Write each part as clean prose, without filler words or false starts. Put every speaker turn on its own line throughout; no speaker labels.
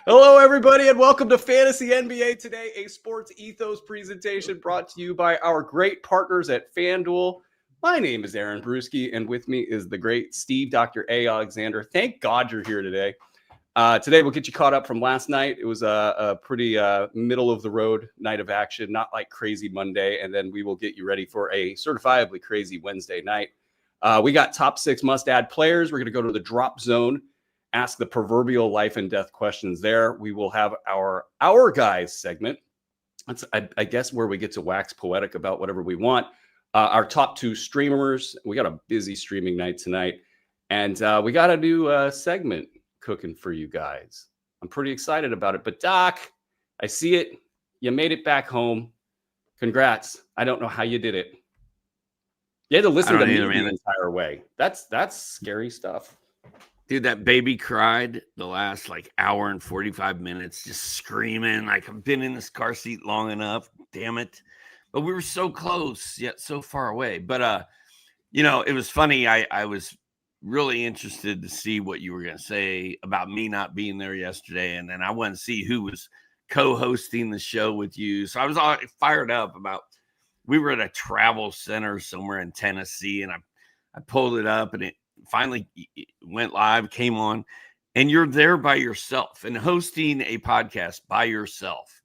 Hello, everybody, and welcome to Fantasy NBA Today, a sports ethos presentation brought to you by our great partners at FanDuel. My name is Aaron Bruski, and with me is the great Steve, Dr. A. Alexander. Thank God you're here today. Today, we'll get you caught up from last night. It was a pretty middle-of-the-road night of action, not like crazy Monday, and then we will get you ready for a certifiably crazy Wednesday night. We got top 6 must-add players. We're going to go to the drop zone, ask the proverbial life and death questions there. We will have our guys segment. That's, I guess, where we get to wax poetic about whatever we want. Our top 2 streamers. We got a busy streaming night tonight. And we got a new segment cooking for you guys. I'm pretty excited about it. But Doc, I see it. You made it back home. Congrats. I don't know how you did it. You had to listen to me the entire way. That's scary stuff.
Dude, that baby cried the last hour and 45 minutes, just screaming like I've been in this car seat long enough. Damn it. But we were so close, yet so far away. But, it was funny. I was really interested to see what you were going to say about me not being there yesterday. And then I wanted to see who was co-hosting the show with you. So I was all fired up about, we were at a travel center somewhere in Tennessee, and I pulled it up, and it finally went live, came on, and you're there by yourself. And hosting a podcast by yourself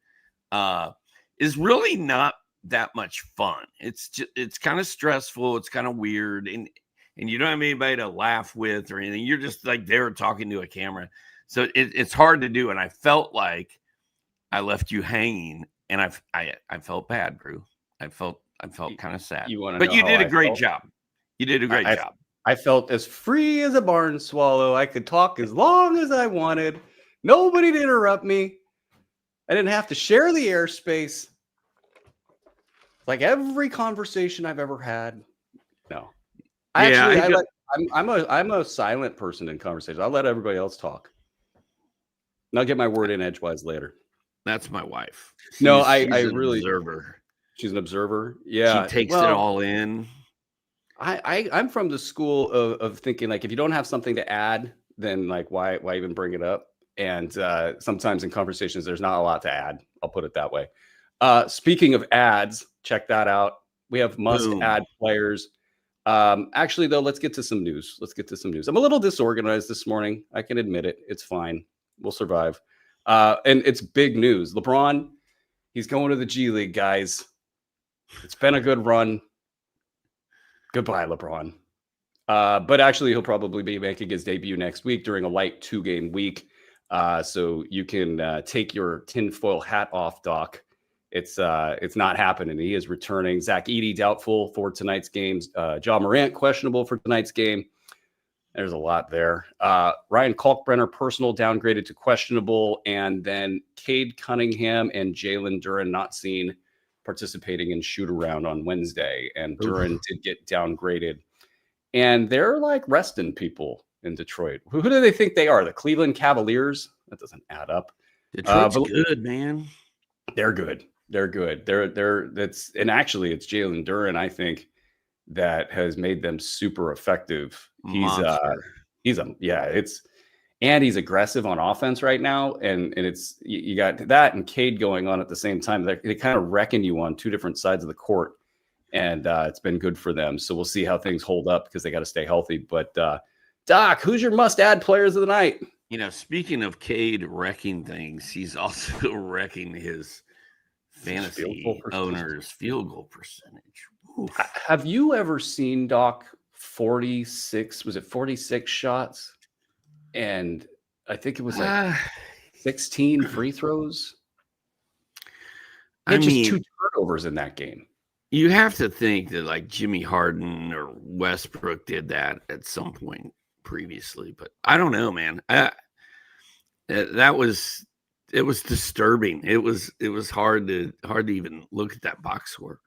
is really not that much fun. It's kind of stressful. It's kind of weird, and you don't have anybody to laugh with or anything. You're just there talking to a camera. So it's hard to do. And I felt like I left you hanging, and I felt bad, Brew. I felt kind of sad. But you did a great job. You did a great job.
I felt as free as a barn swallow. I could talk as long as I wanted. Nobody to interrupt me. I didn't have to share the airspace. Like every conversation I've ever had. No. I'm a silent person in conversations. I'll let everybody else talk. And I'll get my word in edgewise later.
That's my wife.
She's an
observer.
She's an observer. Yeah.
She takes it all in.
I'm from the school of thinking, if you don't have something to add, then why even bring it up? And sometimes in conversations, there's not a lot to add. I'll put it that way. Speaking of ads, check that out. We have must-add players. Actually, though, let's get to some news. I'm a little disorganized this morning. I can admit it. It's fine. We'll survive. And it's big news. LeBron, he's going to the G League, guys. It's been a good run. Goodbye, LeBron. But actually, he'll probably be making his debut next week during a light 2-game week. So you can take your tinfoil hat off, Doc. It's not happening. He is returning. Zach Edey doubtful for tonight's games. Ja Morant questionable for tonight's game. There's a lot there. Ryan Kalkbrenner personal downgraded to questionable, and then Cade Cunningham and Jalen Duren not seen participating in shoot around on Wednesday, and Duren did get downgraded. And they're resting people in Detroit. Who do they think they are? The Cleveland Cavaliers? That doesn't add up.
Detroit's good, man.
They're good. And actually it's Jalen Duren, I think, that has made them super effective. He's aggressive on offense right now. And it's, you got that and Cade going on at the same time. They kind of reckon you on 2 different sides of the court, and it's been good for them. So we'll see how things hold up because they got to stay healthy. But Doc, who's your must-add players of the night?
Speaking of Cade wrecking things, he's also wrecking his fantasy owners' field goal percentage. Oof.
Have you ever seen, Doc, 46? Was it 46 shots? And I think it was 16 free throws. Just 2 turnovers in that game.
You have to think that Jimmy Harden or Westbrook did that at some point previously, but I don't know, man. It was disturbing. It was hard to even look at that box score.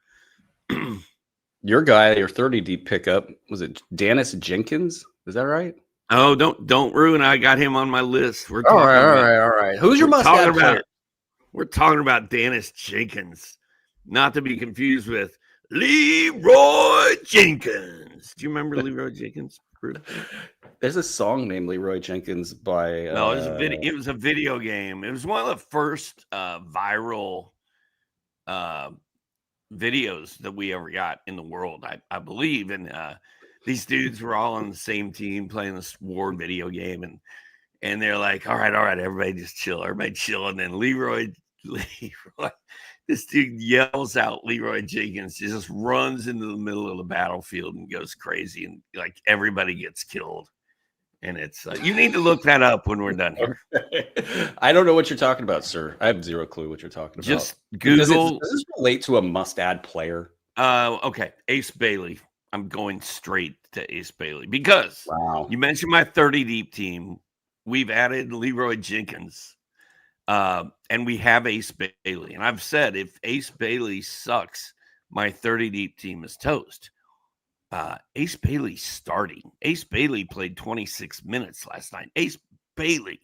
Your guy, your 30 deep pickup, was it Dennis Jenkins? Is that right?
Oh, don't ruin. I got him on my list.
All right. Who's your must-add player?
We're talking about Dennis Jenkins, not to be confused with Leroy Jenkins. Do you remember Leroy Jenkins?
There's a song named Leroy Jenkins by
No, it was a video. It was a video game. It was one of the first viral videos that we ever got in the world, I believe. And these dudes were all on the same team playing this war video game, and they're like, all right, everybody just chill, and then Leroy, this dude yells out Leroy Jenkins, just runs into the middle of the battlefield and goes crazy, and like everybody gets killed. And it's you need to look that up when we're done here.
I don't know what you're talking about, sir. I have zero clue what you're talking about.
Just Google.
Does this relate to a must-add player?
Okay, Ace Bailey. I'm going straight to Ace Bailey because you mentioned my 30 deep team. We've added Leroy Jenkins, and we have Ace Bailey. And I've said if Ace Bailey sucks, my 30 deep team is toast. Ace Bailey starting. Ace Bailey played 26 minutes last night. Ace Bailey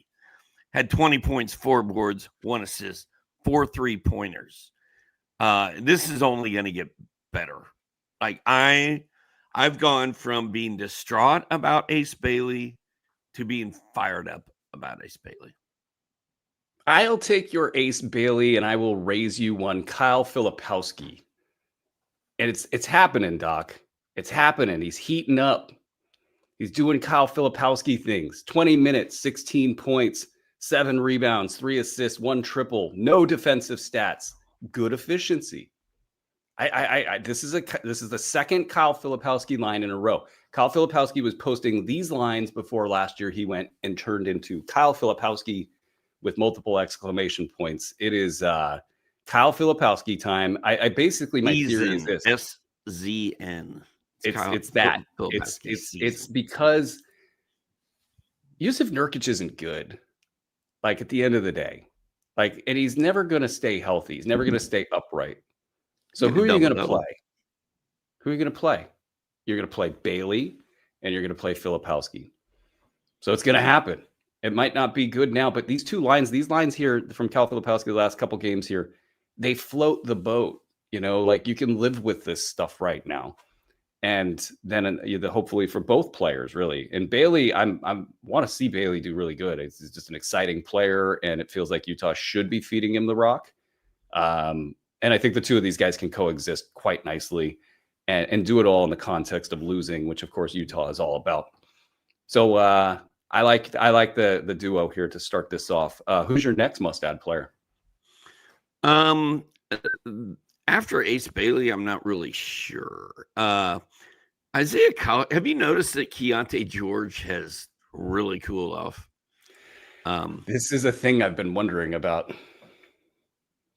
had 20 points, 4 boards, 1 assist, 4 3-pointers. This is only going to get better. Like I've gone from being distraught about Ace Bailey to being fired up about Ace Bailey.
I'll take your Ace Bailey and I will raise you one Kyle Filipowski. And it's happening, Doc. It's happening. He's heating up. He's doing Kyle Filipowski things. 20 minutes, 16 points, 7 rebounds, 3 assists, 1 triple, no defensive stats, good efficiency. This is the second Kyle Filipowski line in a row. Kyle Filipowski was posting these lines before last year. He went and turned into Kyle Filipowski with multiple exclamation points. It is Kyle Filipowski time. I basically, my theory is this:
SZN.
It's that. It's because Yusuf Nurkic isn't good. Like at the end of the day, and he's never going to stay healthy. He's never going to stay upright. So who are you going to play? Who are you going to play? You're going to play Bailey and you're going to play Filipowski. So it's going to happen. It might not be good now, but these lines here from Kyle Filipowski, the last couple games here, they float the boat. You can live with this stuff right now. And then hopefully for both players, really. And Bailey, I want to see Bailey do really good. It's just an exciting player, and it feels like Utah should be feeding him the rock. And I think the two of these guys can coexist quite nicely and do it all in the context of losing, which of course Utah is all about. So I like the duo here to start this off. Who's your next must-add player?
After Ace Bailey, I'm not really sure. Isaiah Collier, have you noticed that Keontae George has really cooled off?
This is a thing I've been wondering about.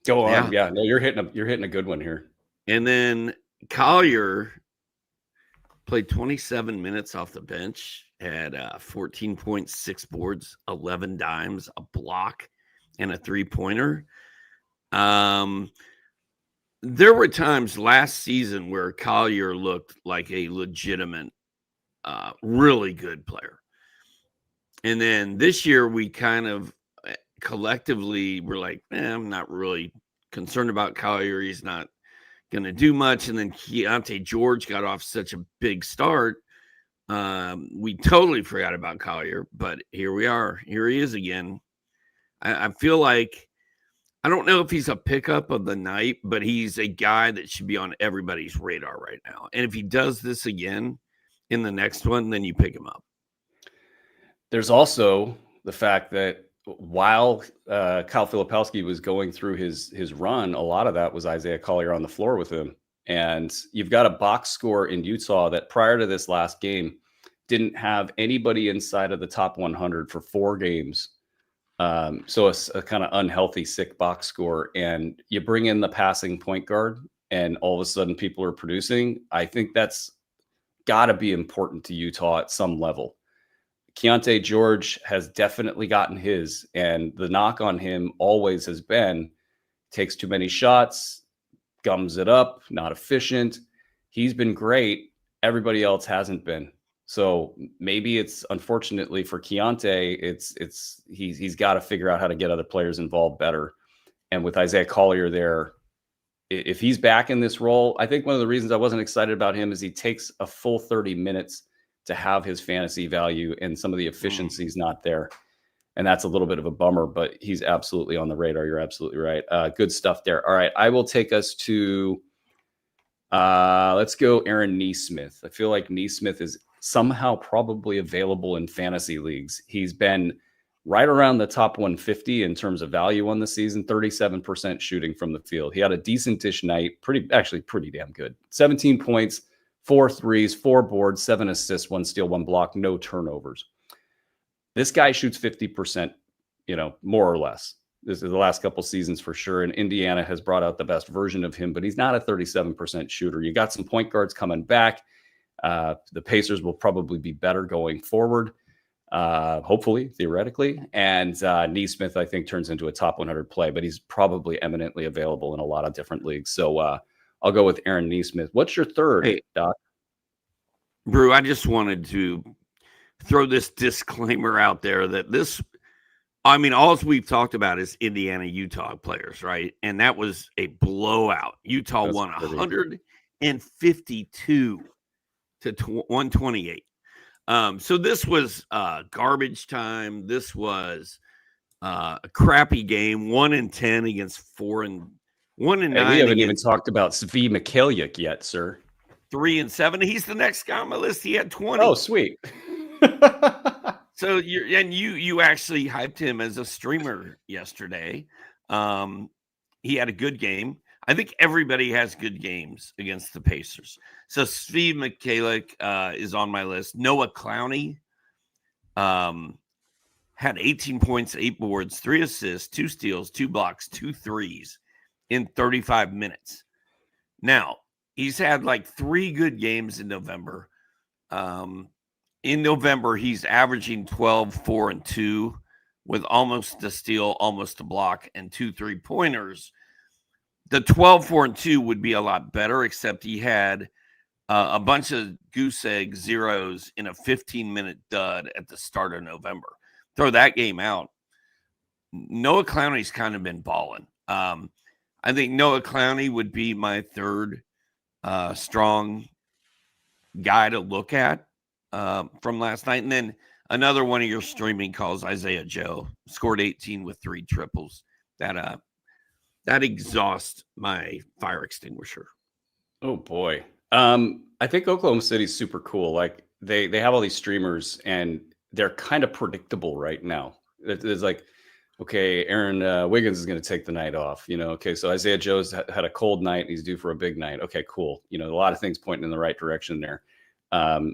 Go on. Yeah, no, you're hitting a good one here.
And then Collier played 27 minutes off the bench, had 14.6 boards, 11 dimes, a block, and a 3-pointer. There were times last season where Collier looked like a legitimate, really good player. And then this year we kind of collectively were like, I'm not really concerned about Collier. He's not going to do much. And then Keontae George got off such a big start. We totally forgot about Collier, but here we are. Here he is again. I feel like, I don't know if he's a pickup of the night, but he's a guy that should be on everybody's radar right now. And if he does this again in the next one, then you pick him up.
There's also the fact that while Kyle Filipowski was going through his run, a lot of that was Isaiah Collier on the floor with him. And you've got a box score in Utah that prior to this last game didn't have anybody inside of the top 100 for 4 games. So a kind of unhealthy, sick box score, and you bring in the passing point guard and all of a sudden people are producing. I think that's got to be important to Utah at some level. Keontae George has definitely gotten his, and the knock on him always has been takes too many shots, gums it up, not efficient. He's been great. Everybody else hasn't been. So maybe it's unfortunately for Keontae, he's got to figure out how to get other players involved better. And with Isaiah Collier there, if he's back in this role, I think one of the reasons I wasn't excited about him is he takes a full 30 minutes to have his fantasy value, and some of the efficiency's not there. And that's a little bit of a bummer, but he's absolutely on the radar. You're absolutely right. Good stuff there. All right. I will take us to, let's go Aaron Neesmith. I feel like Neesmith is somehow probably available in fantasy leagues. He's been right around the top 150 in terms of value on the season, 37% shooting from the field. He had a decent-ish night, pretty damn good. 17 points, 4 threes, 4 boards, 7 assists, 1 steal, 1 block, no turnovers. This guy shoots 50%, more or less. This is the last couple seasons for sure. And Indiana has brought out the best version of him, but he's not a 37% shooter. You got some point guards coming back. The Pacers will probably be better going forward, hopefully, theoretically. And Neesmith, I think, turns into a top 100 play, but he's probably eminently available in a lot of different leagues. So I'll go with Aaron Neesmith. What's your third, Doc?
Brew, I just wanted to throw this disclaimer out there that all we've talked about is Indiana-Utah players, right? And that was a blowout. Utah won 152 to 128. So this was garbage time. This was a crappy game. 1-10 against 4-9.
We haven't even talked about Svi Mikhailiuk yet, sir.
3-7. He's the next guy on my list. He had 20.
Oh, sweet.
So you actually hyped him as a streamer yesterday. He had a good game. I think everybody has good games against the Pacers. So Svi Mikhailiuk is on my list. Noah Clowney had 18 points, 8 boards, 3 assists, 2 steals, 2 blocks, 2 threes in 35 minutes. Now, he's had like 3 good games in November. In November, he's averaging 12, 4, and 2 with almost a steal, almost a block, and 2 3-pointers. The 12, 4, and 2 would be a lot better, except he had a bunch of goose egg zeros in a 15-minute dud at the start of November. Throw that game out. Noah Clowney's kind of been balling. I think Noah Clowney would be my third strong guy to look at from last night. And then another one of your streaming calls, Isaiah Joe, scored 18 with 3 triples. That exhausts my fire extinguisher.
Oh boy. I think Oklahoma City's super cool. Like they have all these streamers and they're kind of predictable right now. It's like, okay, Aaron Wiggins is going to take the night off. Okay, so Isaiah Joe's had a cold night and he's due for a big night. Okay, cool. A lot of things pointing in the right direction there.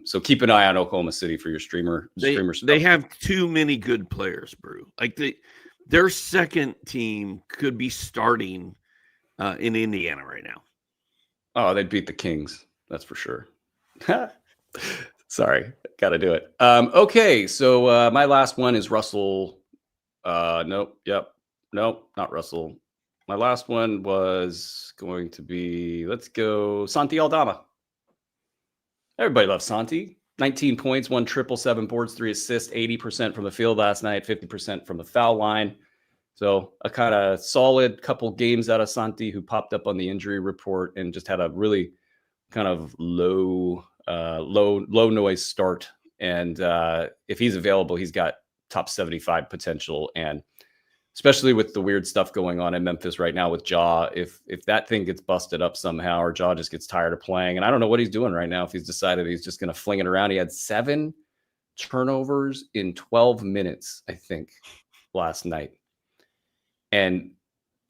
So keep an eye on Oklahoma City for your streamer stuff.
They have too many good players, Brew. Like their second team could be starting in Indiana right now.
Oh, they'd beat the Kings. That's for sure. Sorry, got to do it. Okay, so my last one is Russell. Nope. Not Russell. My last one was going to be, let's go Santi Aldama. Everybody loves Santi. 19 points, 1 triple, 7 boards, 3 assists, 80% from the field last night, 50% from the foul line. So a kind of solid couple games out of Santi, who popped up on the injury report and just had a really kind of low noise start. And if he's available, he's got top 75 potential. And especially with the weird stuff going on in Memphis right now with Ja, if that thing gets busted up somehow, or Ja just gets tired of playing, and I don't know what he's doing right now, if he's decided he's just going to fling it around. He had 7 turnovers in 12 minutes, I think, last night. And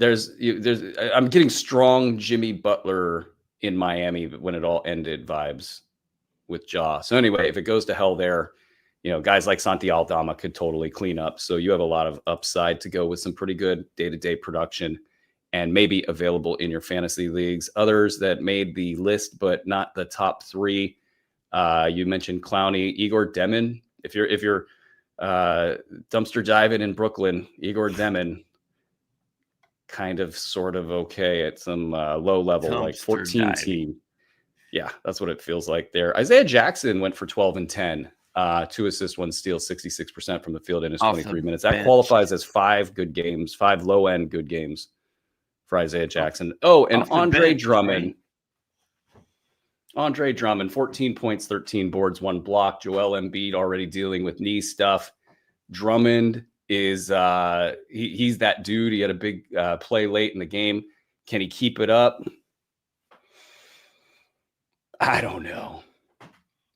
I'm getting strong Jimmy Butler in Miami when it all ended vibes with Ja. So anyway, if it goes to hell there, guys like Santi Aldama could totally clean up. So you have a lot of upside to go with some pretty good day-to-day production and maybe available in your fantasy leagues. Others that made the list, but not the top 3. You mentioned Clowney, Igor Demin. If you're dumpster diving in Brooklyn, Igor Demin, kind of sort of okay at some low level, dumpster like 14 diving. Team. Yeah, that's what it feels like there. Isaiah Jackson went for 12 and 10. 2 assists, 1 steal, 66% from the field in his 23 minutes. That qualifies as 5 good games, 5 low-end good games for Isaiah Jackson. Oh, and Andre Drummond. Andre Drummond, 14 points, 13 boards, 1 block. Joel Embiid already dealing with knee stuff. Drummond is he's that dude. He had a big play late in the game. Can he keep it up? I don't know.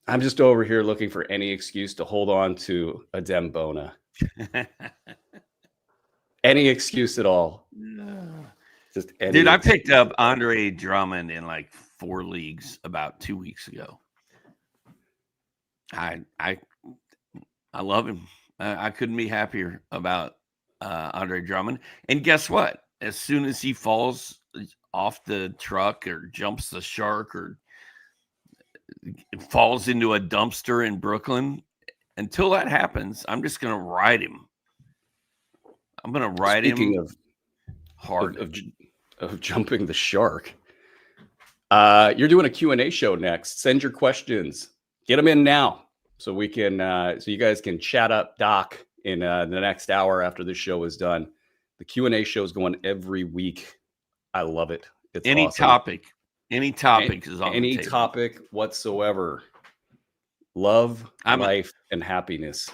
I'm just over here looking for any excuse to hold on to a Dembona. Any excuse at all. Just any
Dude, I
excuse.
picked up Andre Drummond in like 4 leagues about 2 weeks ago. I love him. I couldn't be happier about Andre Drummond. And guess what? As soon as he falls off the truck or jumps the shark or falls into a dumpster in Brooklyn, until that happens, I'm just going to ride him. I'm going to ride him hard.
Of jumping the shark. You're doing a Q&A show next. Send your questions. Get them in now so we can so you guys can chat up Doc in the next hour after this show is done. The Q&A show is going every week. I love it. It's
Any
awesome.
Any topic is on the table.
Any topic whatsoever. Love, life, and happiness.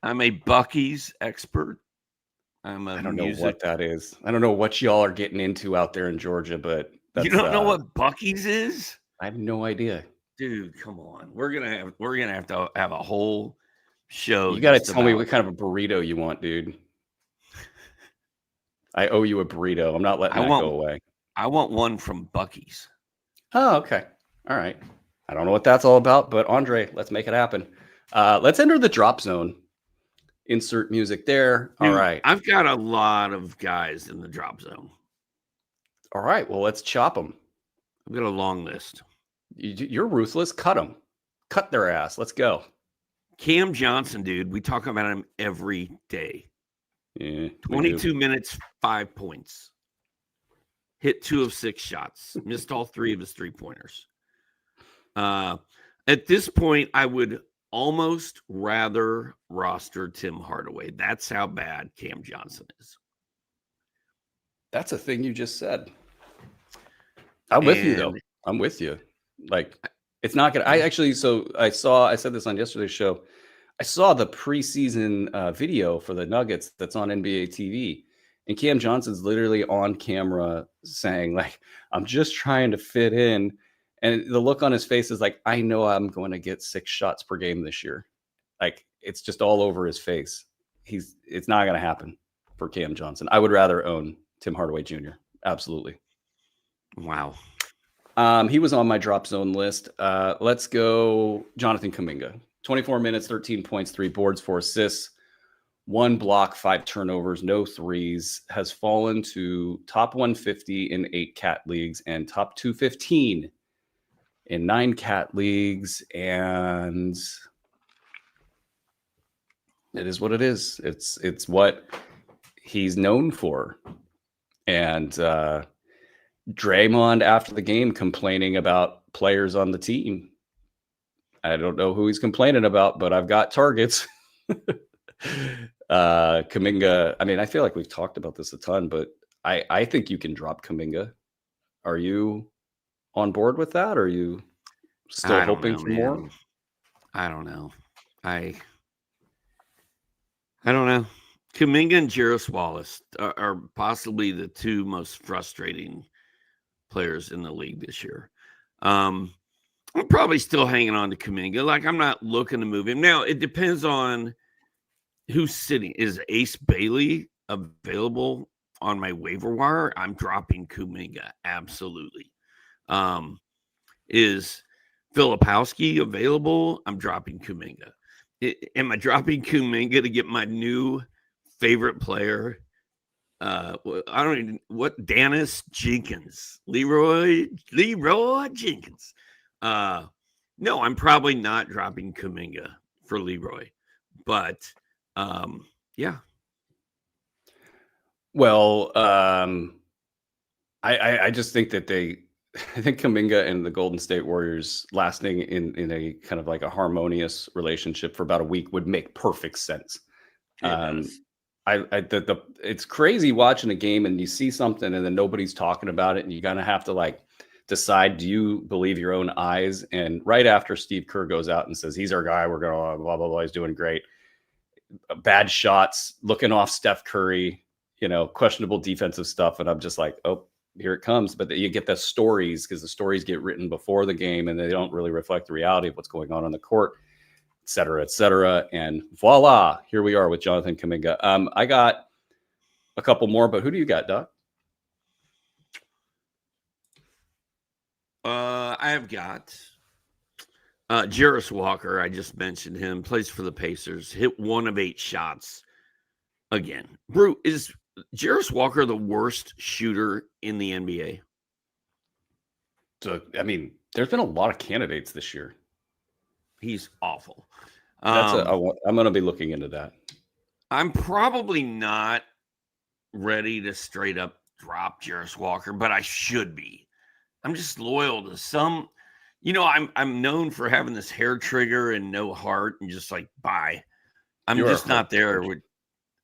I'm a Buc-ee's expert. I
don't know what that is. I don't know what y'all are getting into out there in Georgia, but
you don't know what Buc-ee's is?
I have no idea.
Dude, come on. We're gonna have to have a whole show.
You gotta tell me what kind of a burrito you want, dude. I owe you a burrito. I'm not letting that go away.
I want one from Buc-ee's.
Oh, okay. All right. I don't know what that's all about, but Andre, let's make it happen. Let's enter the drop zone. Insert music there. All right.
I've got a lot of guys in the drop zone.
All right. Well, let's chop them.
I've got a long list.
You're ruthless. Cut them. Cut their ass. Let's go.
Cam Johnson, dude. We talk about him every day.
Yeah,
22 minutes, 5 points. Hit 2 of 6 shots. Missed all 3 of his 3-pointers. At this point, I would almost rather roster Tim Hardaway. That's how bad Cam Johnson is.
That's a thing you just said. I'm with you, though. I'm with you. Like, it's not going to... I said this on yesterday's show. I saw the preseason video for the Nuggets that's on NBA TV. And Cam Johnson's literally on camera saying, like, I'm just trying to fit in. And the look on his face is like, I know I'm going to get 6 shots per game this year. Like, it's just all over his face. It's not going to happen for Cam Johnson. I would rather own Tim Hardaway Jr. Absolutely.
Wow.
He was on my drop zone list. Let's go Jonathan Kuminga. 24 minutes, 13 points, 3 boards, 4 assists, 1 block, 5 turnovers, no threes, has fallen to top 150 in 8 cat leagues and top 215 in 9 cat leagues. And it is what it is. It's what he's known for. And Draymond after the game complaining about players on the team. I don't know who he's complaining about, but I've got targets. Kuminga, I mean, I feel like we've talked about this a ton, but I think you can drop Kuminga. Are you on board with that? Or are you still hoping for more?
I don't know. I don't know. Kuminga and Jarris Wallace are possibly the 2 most frustrating players in the league this year. I'm probably still hanging on to Kuminga. Like, I'm not looking to move him. Now, it depends on who's sitting. Is Ace Bailey available on my waiver wire? I'm dropping Kuminga. Absolutely. Is Filipowski available? I'm dropping Kuminga. Am I dropping Kuminga to get my new favorite player? I don't even Dennis Jenkins, Leroy Jenkins. No, I'm probably not dropping Kuminga for Leroy, but yeah.
Well, I just think that I think Kuminga and the Golden State Warriors lasting in a kind of like a harmonious relationship for about a week would make perfect sense. It's crazy watching a game and you see something and then nobody's talking about it and you kind of have to like decide, do you believe your own eyes? And right after Steve Kerr goes out and says, he's our guy, we're going to blah, blah, blah, he's doing great. Bad shots, looking off Steph Curry, questionable defensive stuff. And I'm just like, oh, here it comes. But you get the stories, because the stories get written before the game and they don't really reflect the reality of what's going on the court, et cetera, et cetera. And voila, here we are with Jonathan Kuminga. I got a couple more, but who do you got, Doc?
I have got Jarris Walker. I just mentioned him. Plays for the Pacers. Hit 1 of 8 shots again. Brew, is Jarris Walker the worst shooter in the NBA?
So, I mean, there's been a lot of candidates this year.
He's awful.
I'm going to be looking into that.
I'm probably not ready to straight up drop Jarris Walker, but I should be. I'm just loyal to some. I'm known for having this hair trigger and no heart and just like bye. I'm just not there with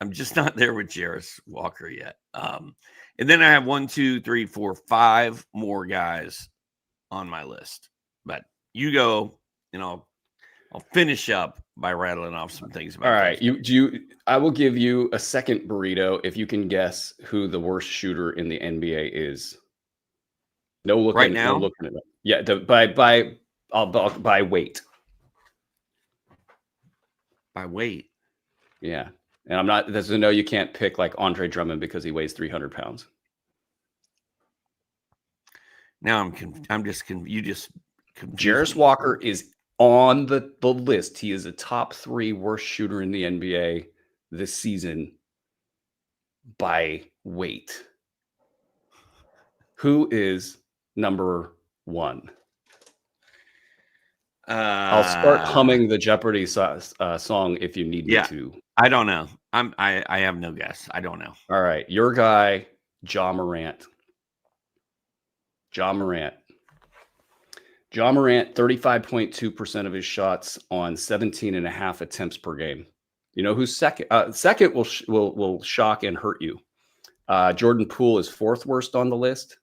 Jarris Walker yet. And then I have 1, 2, 3, 4, 5 more guys on my list. But you go, I'll finish up by rattling off some things about.
All right, I will give you a second burrito if you can guess who the worst shooter in the NBA is. No looking
right now.
No looking at it. Yeah, by weight.
By weight.
Yeah, and I'm not. There's a no. You can't pick like Andre Drummond because he weighs 300 pounds.
Now I'm just. You just.
Jarris Walker is on the list. He is a top 3 worst shooter in the NBA this season by weight. Who is number 1? I'll start humming the Jeopardy song if you need me to.
I don't know. I have no guess. I don't know.
All right, your guy, Ja Morant. Ja Morant, 35.2% of his shots on 17.5 attempts per game. You know who's second? Second will shock and hurt you. Jordan Poole is 4th worst on the list.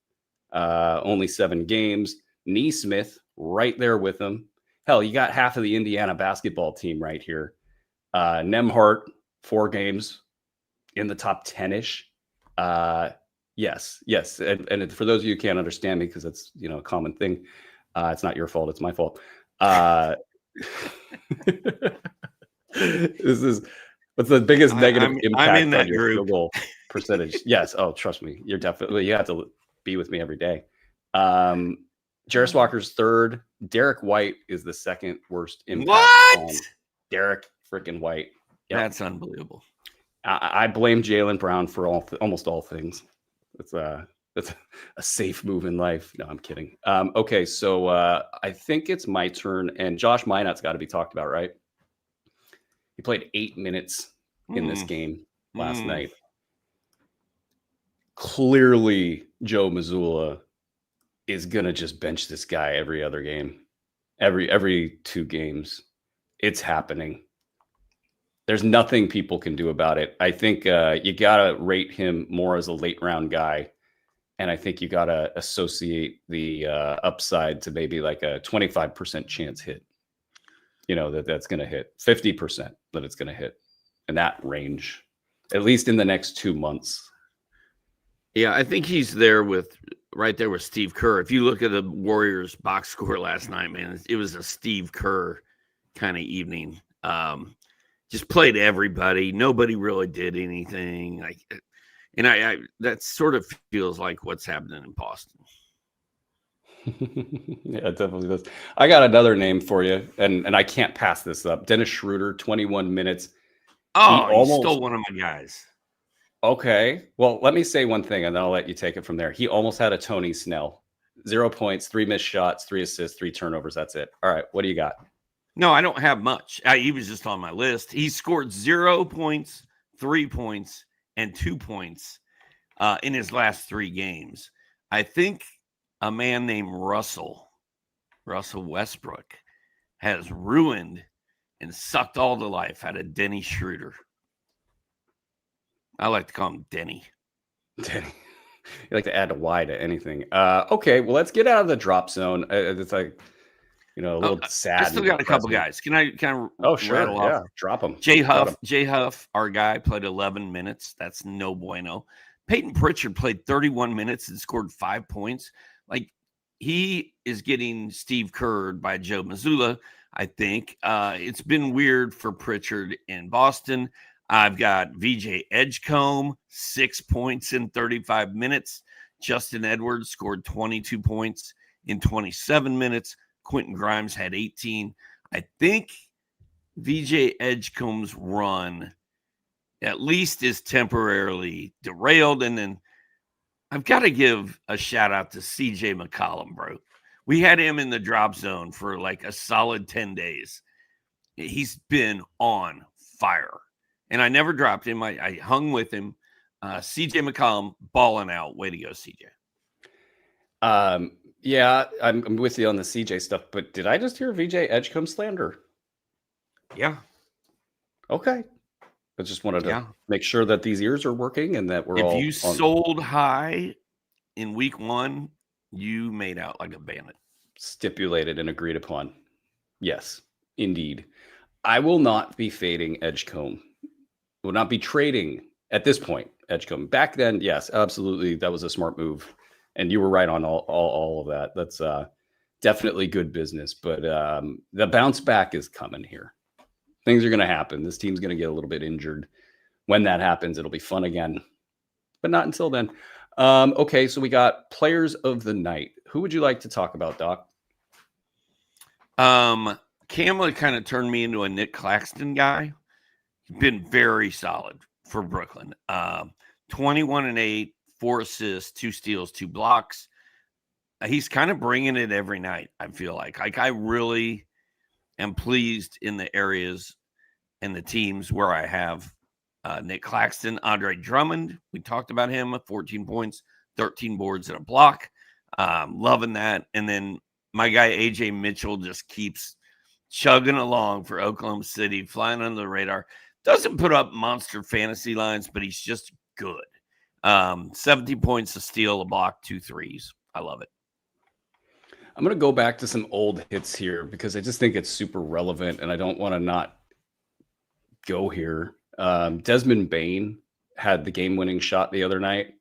Only 7 games. Neesmith right there with him. Hell, you got half of the Indiana basketball team right here. Nembhard, 4 games in the top 10-ish. Yes. And for those of you who can't understand me, because it's a common thing, it's not your fault, it's my fault. This is what's the biggest negative impact
I'm in that
on your
group.
field goal percentage. Yes. Oh, trust me, you have to be with me every day. Jarris Walker's 3rd. Derek White is the 2nd worst impact.
What?
Derek freaking White. Yep.
That's unbelievable.
I blame Jaylen Brown for almost all things. That's a safe move in life. No, I'm kidding. Okay, so I think it's my turn, and Josh Minot's got to be talked about, right? He played 8 minutes in this game last night. Clearly, Joe Mazzulla is gonna just bench this guy every other game, every 2 games. It's happening. There's nothing people can do about it. I think you gotta rate him more as a late round guy, and I think you gotta associate the upside to maybe like a 25% chance hit. That's gonna hit 50% that it's gonna hit in that range, at least in the next 2 months.
Yeah, I think he's right there with Steve Kerr. If you look at the Warriors box score last night, man, it was a Steve Kerr kind of evening. Just played everybody. Nobody really did anything. And I that sort of feels like what's happening in Boston.
Yeah, it definitely does. I got another name for you, and I can't pass this up. Dennis Schroeder, 21 minutes.
Oh, he stole one of my guys.
Okay. Well, let me say one thing, and then I'll let you take it from there. He almost had a Tony Snell. 0 points, 3 missed shots, 3 assists, 3 turnovers. That's it. All right. What do you got?
No, I don't have much. He was just on my list. He scored 0 points, 3 points, and 2 points in his last 3 games. I think a man named Russell Westbrook, has ruined and sucked all the life out of Denny Schroeder. I like to call him Denny.
Denny. You like to add a Y to anything. Okay, well, let's get out of the drop zone. It's like, a little sad.
I still got a couple guys. Can I kind of rattle off?
Yeah, drop them.
Jay Huff, our guy, played 11 minutes. That's no bueno. Peyton Pritchard played 31 minutes and scored 5 points. Like, he is getting Steve Kerr'd by Joe Mazzulla, I think. It's been weird for Pritchard in Boston. I've got VJ Edgecombe, 6 points in 35 minutes. Justin Edwards scored 22 points in 27 minutes. Quentin Grimes had 18. I think VJ Edgecombe's run at least is temporarily derailed. And then I've got to give a shout out to CJ McCollum, bro. We had him in the drop zone for like a solid 10 days. He's been on fire. And I never dropped him. I hung with him. CJ McCollum balling out. Way to go, CJ.
Yeah, I'm with you on the CJ stuff, but did I just hear VJ Edgecombe slander?
Yeah.
Okay. I just wanted to make sure that these ears are working and that we're all.
If you sold high in week 1, you made out like a bandit.
Stipulated and agreed upon. Yes, indeed. I will not be fading Edgecombe. Will not be trading at this point, Edgecombe. Back then, yes, absolutely. That was a smart move. And you were right on all of that. That's definitely good business. But the bounce back is coming here. Things are going to happen. This team's going to get a little bit injured. When that happens, it'll be fun again. But not until then. Okay, so we got players of the night. Who would you like to talk about, Doc?
Kamala kind of turned me into a Nick Claxton guy. Been very solid for Brooklyn. 21-8, 4 assists, 2 steals, 2 blocks. He's kind of bringing it every night, I feel like. I really am pleased in the areas and the teams where I have Nick Claxton. Andre Drummond, we talked about him, 14 points, 13 boards and a block. Loving that. And then my guy AJ Mitchell just keeps chugging along for Oklahoma City, flying under the radar. Doesn't put up monster fantasy lines, but he's just good. 70 points, a steal, a block, 2 threes. I love it.
I'm going to go back to some old hits here because I just think it's super relevant and I don't want to not go here. Desmond Bane had the game-winning shot the other night.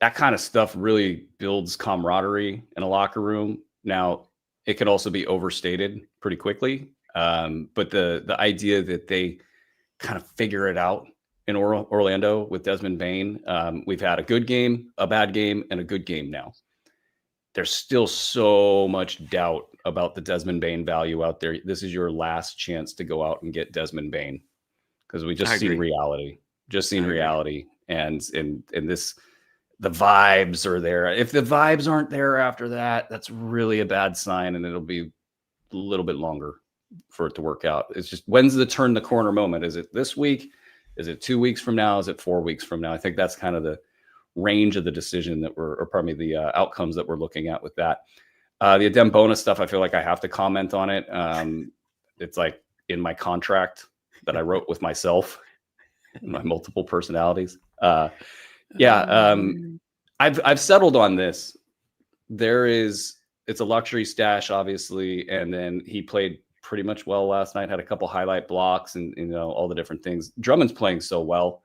That kind of stuff really builds camaraderie in a locker room. Now, it could also be overstated pretty quickly, but the idea that they kind of figure it out in Orlando with Desmond Bane. We've had a good game, a bad game, and a good game now. There's still so much doubt about the Desmond Bane value out there. This is your last chance to go out and get Desmond Bane because we just seen reality. And this, the vibes are there. If the vibes aren't there after that, that's really a bad sign, and it'll be a little bit longer for it to work out. It's just, when's the turn the corner moment? Is it this week? Is it 2 weeks from now? Is it 4 weeks from now? I think that's kind of the range of the decision that the outcomes that we're looking at with that. The Adem bonus stuff, I feel like I have to comment on it. It's like in my contract that I wrote with myself, my multiple personalities. I've settled on this. It's a luxury stash, obviously, and then he played pretty much well last night, had a couple highlight blocks and all the different things. Drummond's playing so well.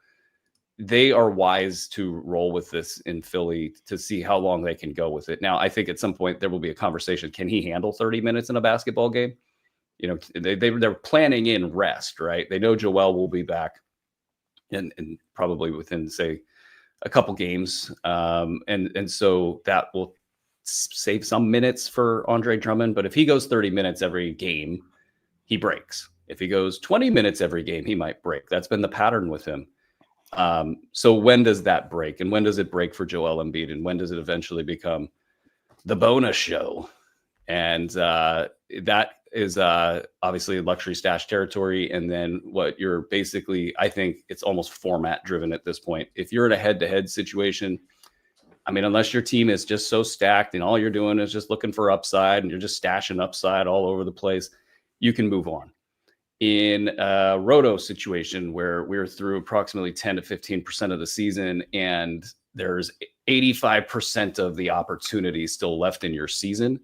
They are wise to roll with this in Philly to see how long they can go with it. Now, I think at some point there will be a conversation. Can he handle 30 minutes in a basketball game? They're planning in rest, right? They know Joel will be back and probably within, say, a couple games. And so that will save some minutes for Andre Drummond. But if he goes 30 minutes every game, he breaks. If he goes 20 minutes every game, he might break. That's been the pattern with him. So when does that break? And when does it break for Joel Embiid? And when does it eventually become the bonus show? And that is obviously luxury stash territory. And then what you're basically, I think it's almost format driven at this point. If you're in a head-to-head situation, I mean, unless your team is just so stacked and all you're doing is just looking for upside and you're just stashing upside all over the place, you can move on. In a roto situation where we're through approximately 10 to 15% of the season and there's 85% of the opportunity still left in your season,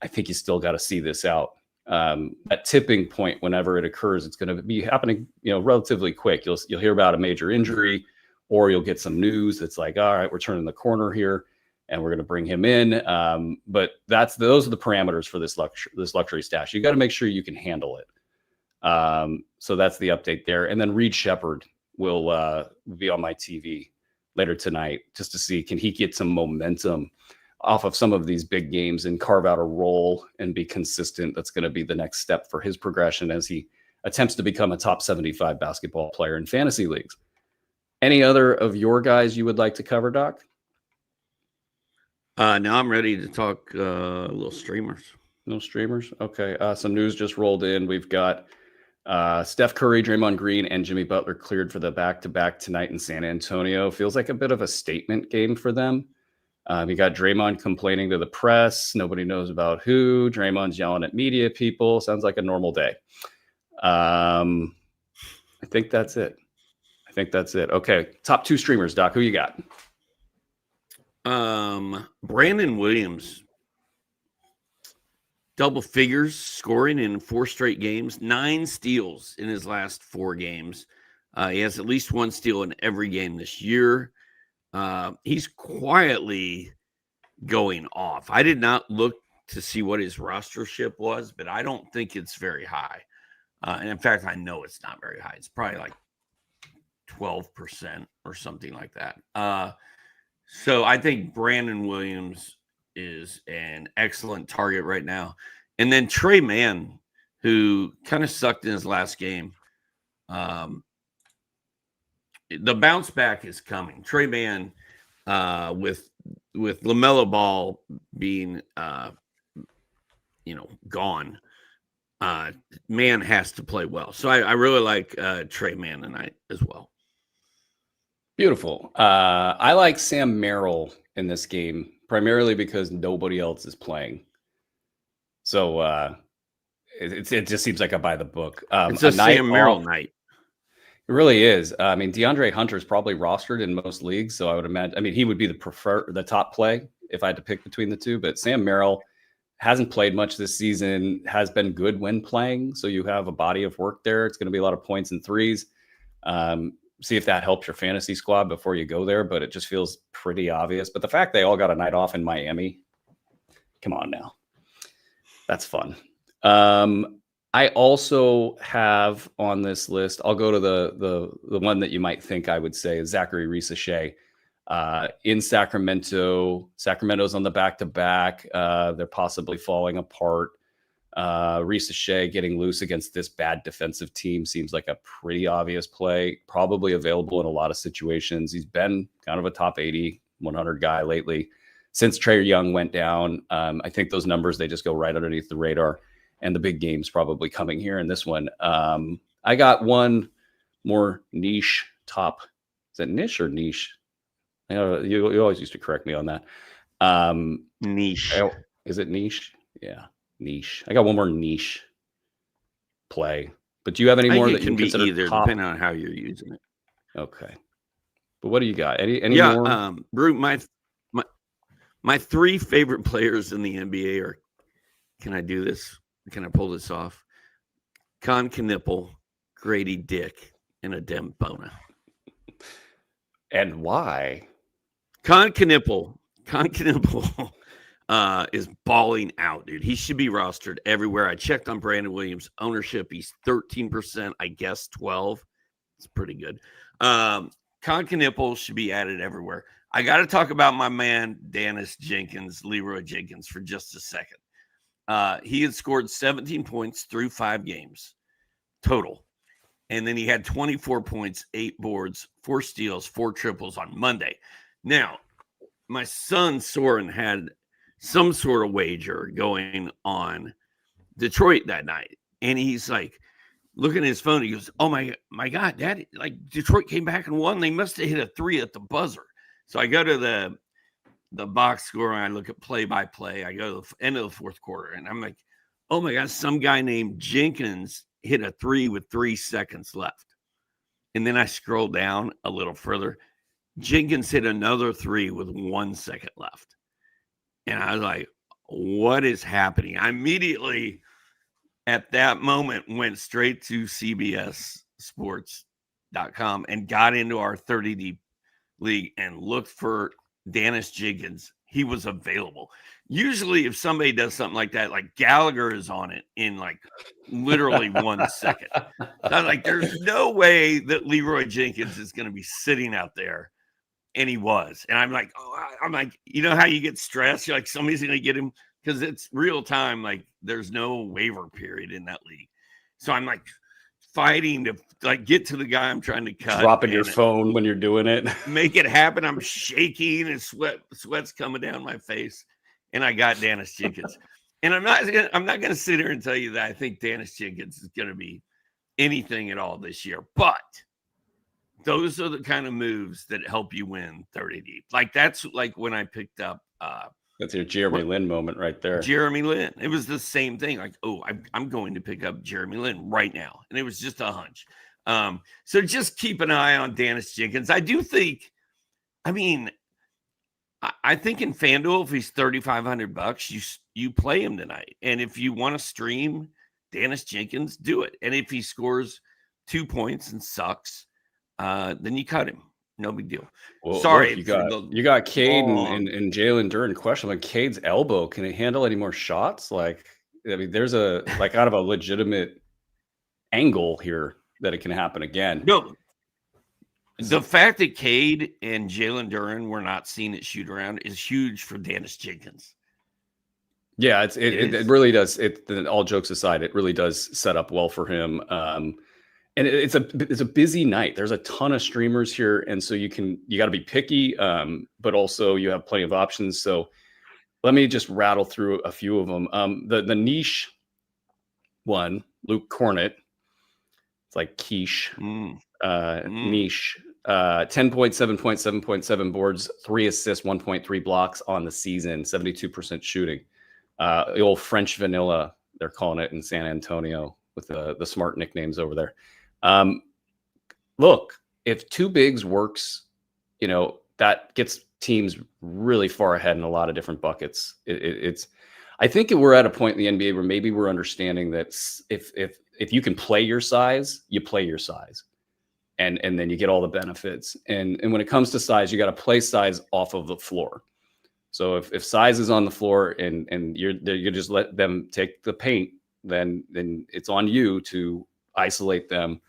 I think you still got to see this out. That tipping point, whenever it occurs, it's going to be happening, relatively quick. You'll hear about a major injury, or you'll get some news that's like, all right, we're turning the corner here, and we're going to bring him in. But those are the parameters for this luxury stash. You got to make sure you can handle it. So that's the update there. And then Reed Shepherd will be on my TV later tonight just to see, can he get some momentum off of some of these big games and carve out a role and be consistent. That's going to be the next step for his progression as he attempts to become a top 75 basketball player in fantasy leagues. Any other of your guys you would like to cover, Doc?
Now I'm ready to talk little streamers.
No streamers? Okay. Some news just rolled in. We've got Steph Curry, Draymond Green, and Jimmy Butler cleared for the back-to-back tonight in San Antonio. Feels like a bit of a statement game for them. You got Draymond complaining to the press. Nobody knows about who. Draymond's yelling at media people. Sounds like a normal day. I think that's it. Okay. Top 2 streamers, Doc. Who you got?
Brandon Williams. Double figures scoring in 4 straight games. 9 steals in his last 4 games. He has at least 1 steal in every game this year. He's quietly going off. I did not look to see what his rostership was, but I don't think it's very high. And in fact, I know it's not very high. It's probably like 12% or something like that. So I think Brandon Williams is an excellent target right now. And then Trey Mann, who kind of sucked in his last game. The bounce back is coming. Trey Mann, with LaMelo Ball being, gone, Mann has to play well. So I really like Trey Mann tonight as well.
Beautiful. I like Sam Merrill in this game, primarily because nobody else is playing. So it just seems like a by the book.
It's a Sam Merrill night.
It really is. I mean, DeAndre Hunter is probably rostered in most leagues, so I would imagine. I mean, he would be the top play if I had to pick between the two. But Sam Merrill hasn't played much this season. Has been good when playing, so you have a body of work there. It's going to be a lot of points and threes. See if that helps your fantasy squad before you go there. But it just feels pretty obvious. But the fact they all got a night off in Miami, come on now, that's fun. I also have on this list, I'll go to the one that you might think I would say is Zachary Reese-Shea in Sacramento. Sacramento's on the back-to-back. They're possibly falling apart. Reese-Shea getting loose against this bad defensive team seems like a pretty obvious play, probably available in a lot of situations. He's been kind of a top 80, 100 guy lately since Trae Young went down. I think those numbers, they just go right underneath the radar. And the big game's probably coming here in this one. I got one more niche top. Is it niche or niche? You always used to correct me on that.
Niche.
Is it niche? Yeah, niche. I got one more niche play. But do you have any more that you can be either top?
Depending on how you're using it.
Okay. But what do you got? Any more?
Brew, my 3 favorite players in the NBA are, can I do this? Can I pull this off? Con Knipple, Grady Dick, and Adem Bona.
And why?
Con Knipple is balling out, dude. He should be rostered everywhere. I checked on Brandon Williams' ownership. He's 13%, I guess 12. It's pretty good. Con Knipple should be added everywhere. I got to talk about my man, Leroy Jenkins, for just a second. He had scored 17 points through 5 games total. And then he had 24 points, 8 boards, 4 steals, 4 triples on Monday. Now, my son Soren had some sort of wager going on Detroit that night. And he's like, looking at his phone, he goes, oh my God, Daddy, like Detroit came back and won. They must have hit a 3 at the buzzer. So I go to the box score and I look at play-by-play. I go to the end of the 4th quarter and I'm like, oh my God, some guy named Jenkins hit a 3 with 3 seconds left. And then I scroll down a little further. Jenkins hit another 3 with 1 second left. And I was like, what is happening? I immediately, at that moment, went straight to CBSSports.com and got into our 30 deep league and looked for Dennis Jenkins. He was available. Usually, if somebody does something like that, like Gallagher is on it in like literally 1 second. So I'm like, there's no way that Leroy Jenkins is going to be sitting out there. And he was. And I'm like, you know how you get stressed? You're like, somebody's going to get him because it's real time. Like, there's no waiver period in that league. So I'm like fighting to like get to the guy I'm trying to cut.
Dropping your phone when you're doing it.
Make it happen. I'm shaking and sweat's coming down my face. And I got Dennis Jenkins. And I'm not going to sit here and tell you that I think Dennis Jenkins is going to be anything at all this year. But those are the kind of moves that help you win 30 deep. Like that's like when I picked up.
That's your Jeremy Lin moment right there.
Jeremy Lin. It was the same thing. Like, oh, I'm going to pick up Jeremy Lin right now, and it was just a hunch. So just keep an eye on Dennis Jenkins. I do think. I mean, I think in FanDuel, if he's $3,500, you play him tonight, and if you want to stream Dennis Jenkins, do it. And if he scores 2 points and sucks, then you cut him. No big deal.
Well,
sorry.
Look, you got Cade and Jalen Duren. Question like Cade's elbow. Can he handle any more shots? Like, I mean, there's out of a legitimate angle here that it can happen again.
No. The fact that Cade and Jalen Duren were not seen at shoot around is huge for Dennis Jenkins.
Yeah, it really does. All jokes aside, it really does set up well for him. And it's a busy night. There's a ton of streamers here, and so you got to be picky, but also you have plenty of options. So let me just rattle through a few of them. The niche one, Luke Cornett. It's like quiche. Niche. 10 points, 7 points, 7.7 boards, 3 assists, 1.3 blocks on the season, 72% shooting. The old French vanilla, they're calling it in San Antonio with the smart nicknames over there. Look, if two bigs works, that gets teams really far ahead in a lot of different buckets. I think we're at a point in the NBA where maybe we're understanding that if you can play your size, you play your size, and then you get all the benefits. And when it comes to size, you got to play size off of the floor. So if size is on the floor and you just let them take the paint, then it's on you to isolate them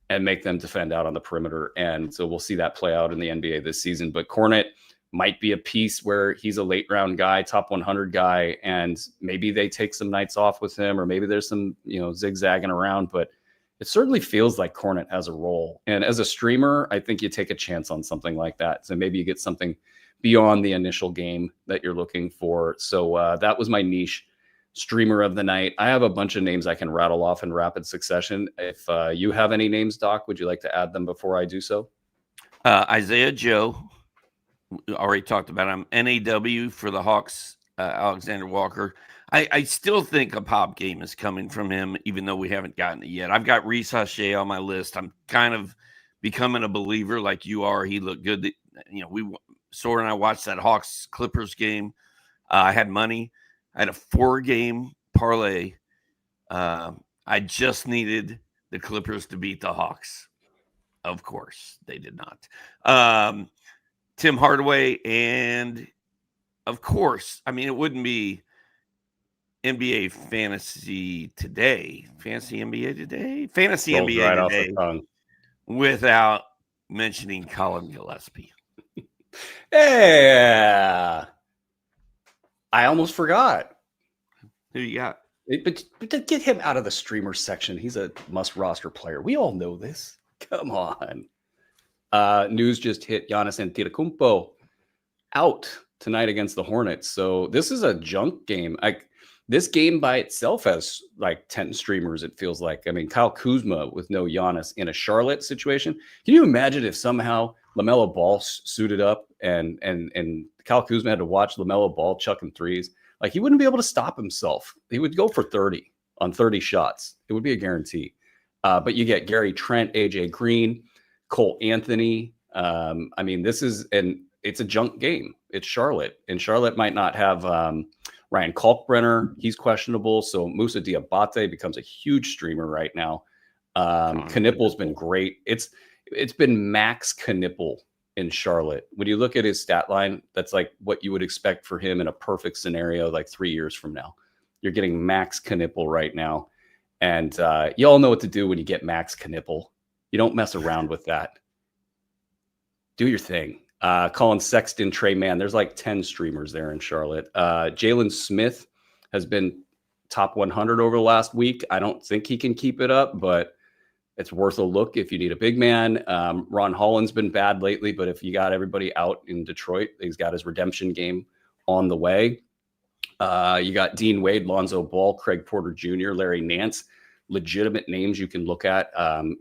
and make them defend out on the perimeter. And so we'll see that play out in the NBA this season. But Cornett might be a piece where he's a late round guy, top 100 guy, and maybe they take some nights off with him, or maybe there's some, zigzagging around, but it certainly feels like Cornett has a role. And as a streamer, I think you take a chance on something like that. So maybe you get something beyond the initial game that you're looking for. So that was my niche streamer of the night. I have a bunch of names I can rattle off in rapid succession. If you have any names, Doc, would you like to add them before I do so?
Isaiah Joe, we already talked about him. NAW for the Hawks, Alexander Walker. I still think a pop game is coming from him, even though we haven't gotten it yet. I've got Reese Hache on my list. I'm kind of becoming a believer like you are. He looked good. Sora and I watched that Hawks Clippers game. I had money. I had a 4-game parlay. I just needed the Clippers to beat the Hawks. Of course, they did not. Tim Hardaway, and of course, it wouldn't be NBA Fantasy Today. Fantasy NBA Today? Fantasy
Rolls
NBA
right
Today
off the tongue.
Without mentioning Colin Gillespie.
Yeah. I almost forgot.
Who you got?
But to get him out of the streamer section, he's a must-roster player. We all know this. Come on. News just hit Giannis Antetokounmpo out tonight against the Hornets. So this is a junk game. This game by itself has like 10 streamers, it feels like. Kyle Kuzma with no Giannis in a Charlotte situation. Can you imagine if somehow LaMelo Ball suited up and Kyle Kuzma had to watch LaMelo Ball chucking threes? Like, he wouldn't be able to stop himself. He would go for 30 on 30 shots. It would be a guarantee. But you get Gary Trent, AJ Green, Cole Anthony, I mean, it's a junk game. It's Charlotte, and Charlotte might not have Ryan Kalkbrenner. He's questionable. So Moussa Diabate becomes a huge streamer right now. Knippel's been great. It's been Max Knippel in Charlotte. When you look at his stat line, that's like what you would expect for him in a perfect scenario, like 3 years from now. You're getting Max Knippel right now. And you all know what to do when you get Max Knippel. You don't mess around with that. Do your thing. Colin Sexton, Trey Mann. There's like 10 streamers there in Charlotte. Jalen Smith has been top 100 over the last week. I don't think he can keep it up, but it's worth a look if you need a big man. Ron Holland's been bad lately, but if you got everybody out in Detroit, he's got his redemption game on the way. You got Dean Wade, Lonzo Ball, Craig Porter Jr., Larry Nance, legitimate names you can look at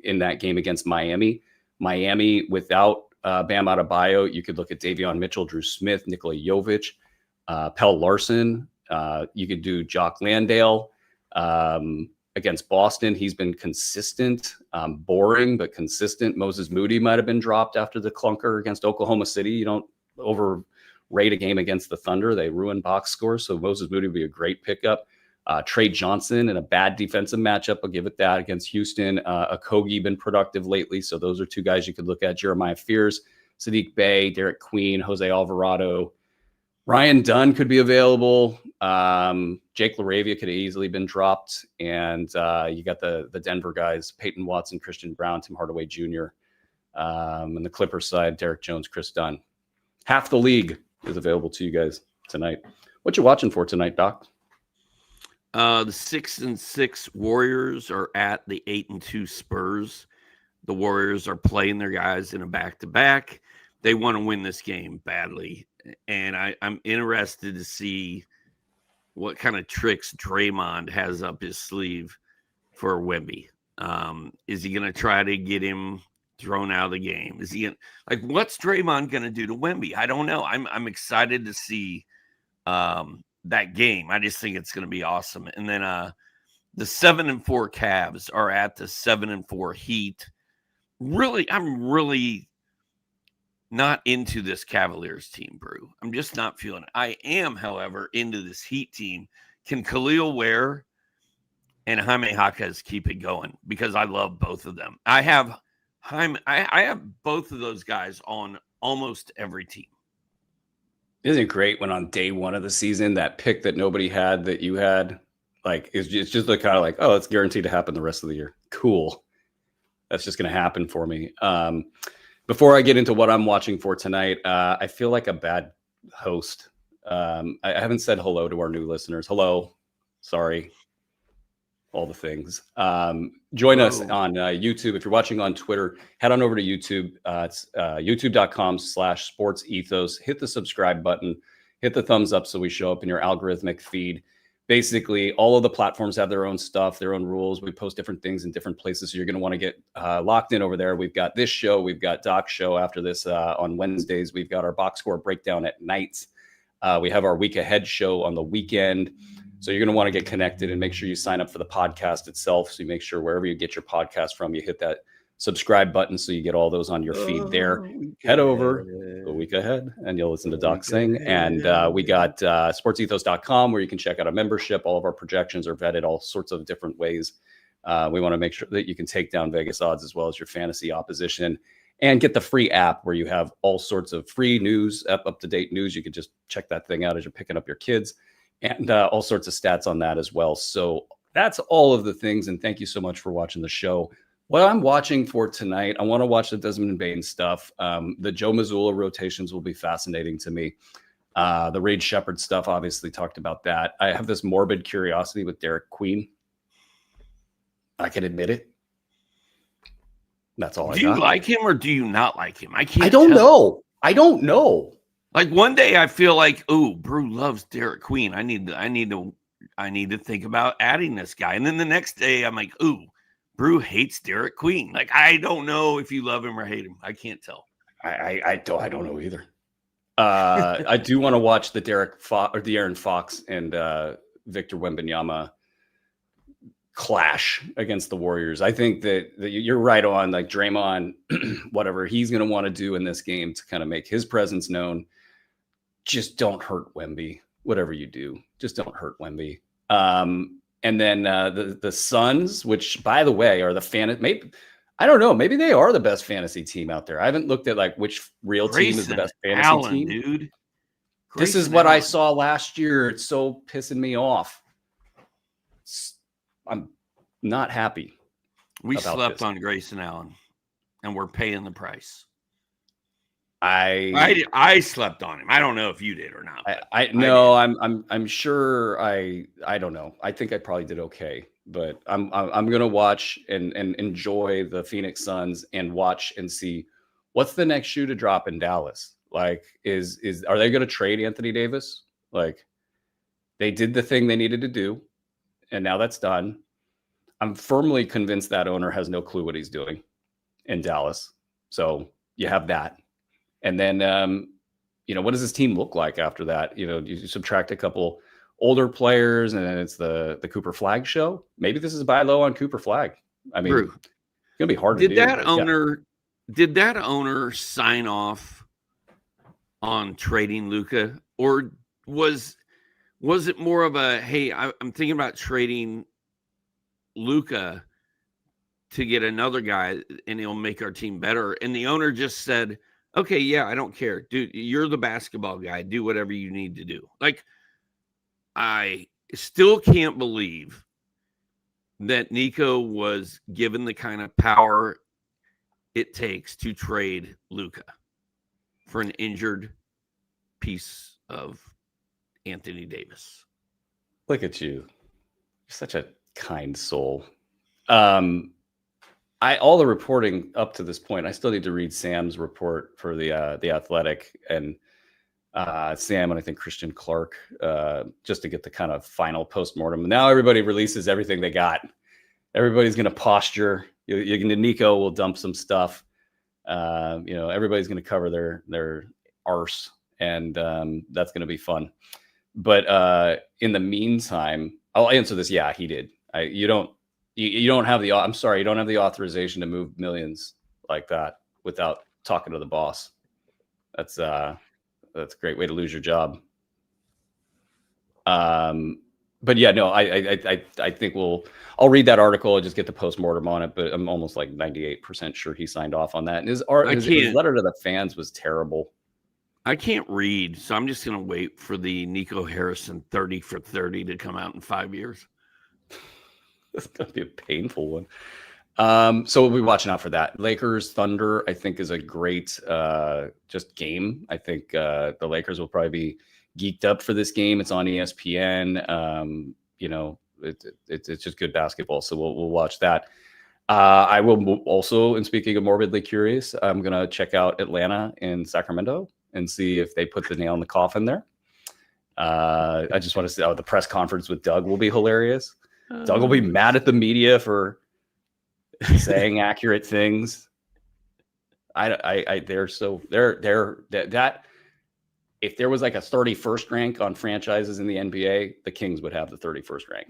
in that game against Miami. Miami without Bam Adebayo, you could look at Davion Mitchell, Drew Smith, Nikola Jovic, Pell Larson. You could do Jock Landale. Against Boston, he's been consistent, boring, but consistent. Moses Moody might have been dropped after the clunker against Oklahoma City. You don't overrate a game against the Thunder. They ruin box scores. So Moses Moody would be a great pickup. Trey Johnson in a bad defensive matchup. I'll give it that against Houston. Okogie been productive lately. So those are two guys you could look at. Jeremiah Fears, Sadiq Bey, Derek Queen, Jose Alvarado. Ryan Dunn could be available. Jake LaRavia could have easily been dropped. And you got the Denver guys, Peyton Watson, Christian Brown, Tim Hardaway Jr. And the Clippers side, Derek Jones, Chris Dunn. Half the league is available to you guys tonight. What you watching for tonight, Doc?
The 6-6 Warriors are at the 8-2 Spurs. The Warriors are playing their guys in a back-to-back. They want to win this game badly. And I'm interested to see what kind of tricks Draymond has up his sleeve for Wemby. Is he going to try to get him thrown out of the game? Is he what's Draymond going to do to Wemby? I don't know. I'm excited to see that game. I just think it's going to be awesome. And then the 7-4 Cavs are at the 7-4 Heat. Really, I'm really not into this Cavaliers team, Brew. I'm just not feeling it. I am, however, into this Heat team. Can Khalil Ware and Jaime Jaquez keep it going? Because I love both of them. I have both of those guys on almost every team.
Isn't it great when on day one of the season, that pick that nobody had that you had, like, it's just like kind of like, oh, it's guaranteed to happen the rest of the year. Cool. That's just going to happen for me. Before I get into what I'm watching for tonight, I feel like a bad host. I haven't said hello to our new listeners. Hello. Sorry. All the things. Join us on YouTube. If you're watching on Twitter, head on over to YouTube. It's youtube.com/sportsethos. Hit the subscribe button. Hit the thumbs up so we show up in your algorithmic feed. Basically, all of the platforms have their own stuff, their own rules. We post different things in different places. So you're going to want to get locked in over there. We've got this show. We've got Doc's show after this on Wednesdays. We've got our box score breakdown at nights. We have our week ahead show on the weekend. So you're going to want to get connected and make sure you sign up for the podcast itself. So you make sure wherever you get your podcast from, you hit that subscribe button so you get all those on your feed there. Head over a week ahead and you'll listen to Doc sing. And we got sportsethos.com where you can check out a membership. All of our projections are vetted all sorts of different ways. We want to make sure that you can take down Vegas odds as well as your fantasy opposition and get the free app where you have all sorts of free news, up-to-date news. You can just check that thing out as you're picking up your kids and all sorts of stats on that as well. So that's all of the things. And thank you so much for watching the show. What I'm watching for tonight, I want to watch the Desmond Bane stuff. The Joe Mazzulla rotations will be fascinating to me. The Reid Shepard stuff, obviously talked about that. I have this morbid curiosity with Derek Queen. I can admit it. That's all I got.
Do you like him or do you not like him? I
don't know. I don't know.
Like one day I feel like, ooh, Brew loves Derek Queen. I need to think about adding this guy. And then the next day I'm like, ooh, Brew hates Derek Queen. Like, I don't know if you love him or hate him. I can't tell.
I don't know either. I do want to watch the Aaron Fox and Victor Wembanyama clash against the Warriors. I think that you're right on, like Draymond, whatever he's going to want to do in this game to kind of make his presence known. Just don't hurt Wemby. Whatever you do, just don't hurt Wemby. And then the Suns, which by the way are maybe I don't know, maybe they are the best fantasy team out there. I haven't looked at like which real team is the best fantasy team,
dude.
This is what I saw last year. It's so pissing me off. I'm not happy.
We slept on Grayson Allen, and we're paying the price. I slept on him. I don't know if you did or not.
I'm sure I don't know. I think I probably did okay, but I'm gonna watch and enjoy the Phoenix Suns and watch and see what's the next shoe to drop in Dallas. Like, are they gonna trade Anthony Davis? Like, they did the thing they needed to do, and now that's done. I'm firmly convinced that owner has no clue what he's doing in Dallas. So you have that. And then, what does this team look like after that? You subtract a couple older players, and then it's the Cooper Flag show. Maybe this is buy low on Cooper Flag. I mean, it's gonna be hard to do.
Did that owner sign off on trading Luka, or was it more of a, hey, I'm thinking about trading Luka to get another guy, and he'll make our team better? And the owner just said, okay, yeah, I don't care. Dude, you're the basketball guy. Do whatever you need to do. Like, I still can't believe that Nico was given the kind of power it takes to trade Luka for an injured piece of Anthony Davis.
Look at you. You're such a kind soul. All the reporting up to this point, I still need to read Sam's report for the Athletic, and Sam and I think Christian Clark, just to get the kind of final postmortem. Now everybody releases everything they got. Everybody's going to posture. Nico will dump some stuff. Everybody's going to cover their arse, and that's going to be fun. But in the meantime, I'll answer this. Yeah, he did. You don't have the authorization to move millions like that without talking to the boss. That's a great way to lose your job. But yeah, no, I think I'll read that article and just get the postmortem on it, but I'm almost like 98% sure he signed off on that. And his letter to the fans was terrible.
I can't read, so I'm just going to wait for the Nico Harrison 30 for 30 to come out in 5 years.
It's going to be a painful one. So we'll be watching out for that. Lakers Thunder, I think, is a great just game. I think the Lakers will probably be geeked up for this game. It's on ESPN. It's just good basketball. So we'll watch that. I will also, and speaking of morbidly curious, I'm going to check out Atlanta and Sacramento and see if they put the nail in the coffin there. I just want to see the press conference with Doug will be hilarious. Doug will be mad at the media for saying accurate things. They're that. If there was like a 31st rank on franchises in the NBA, the Kings would have the 31st rank.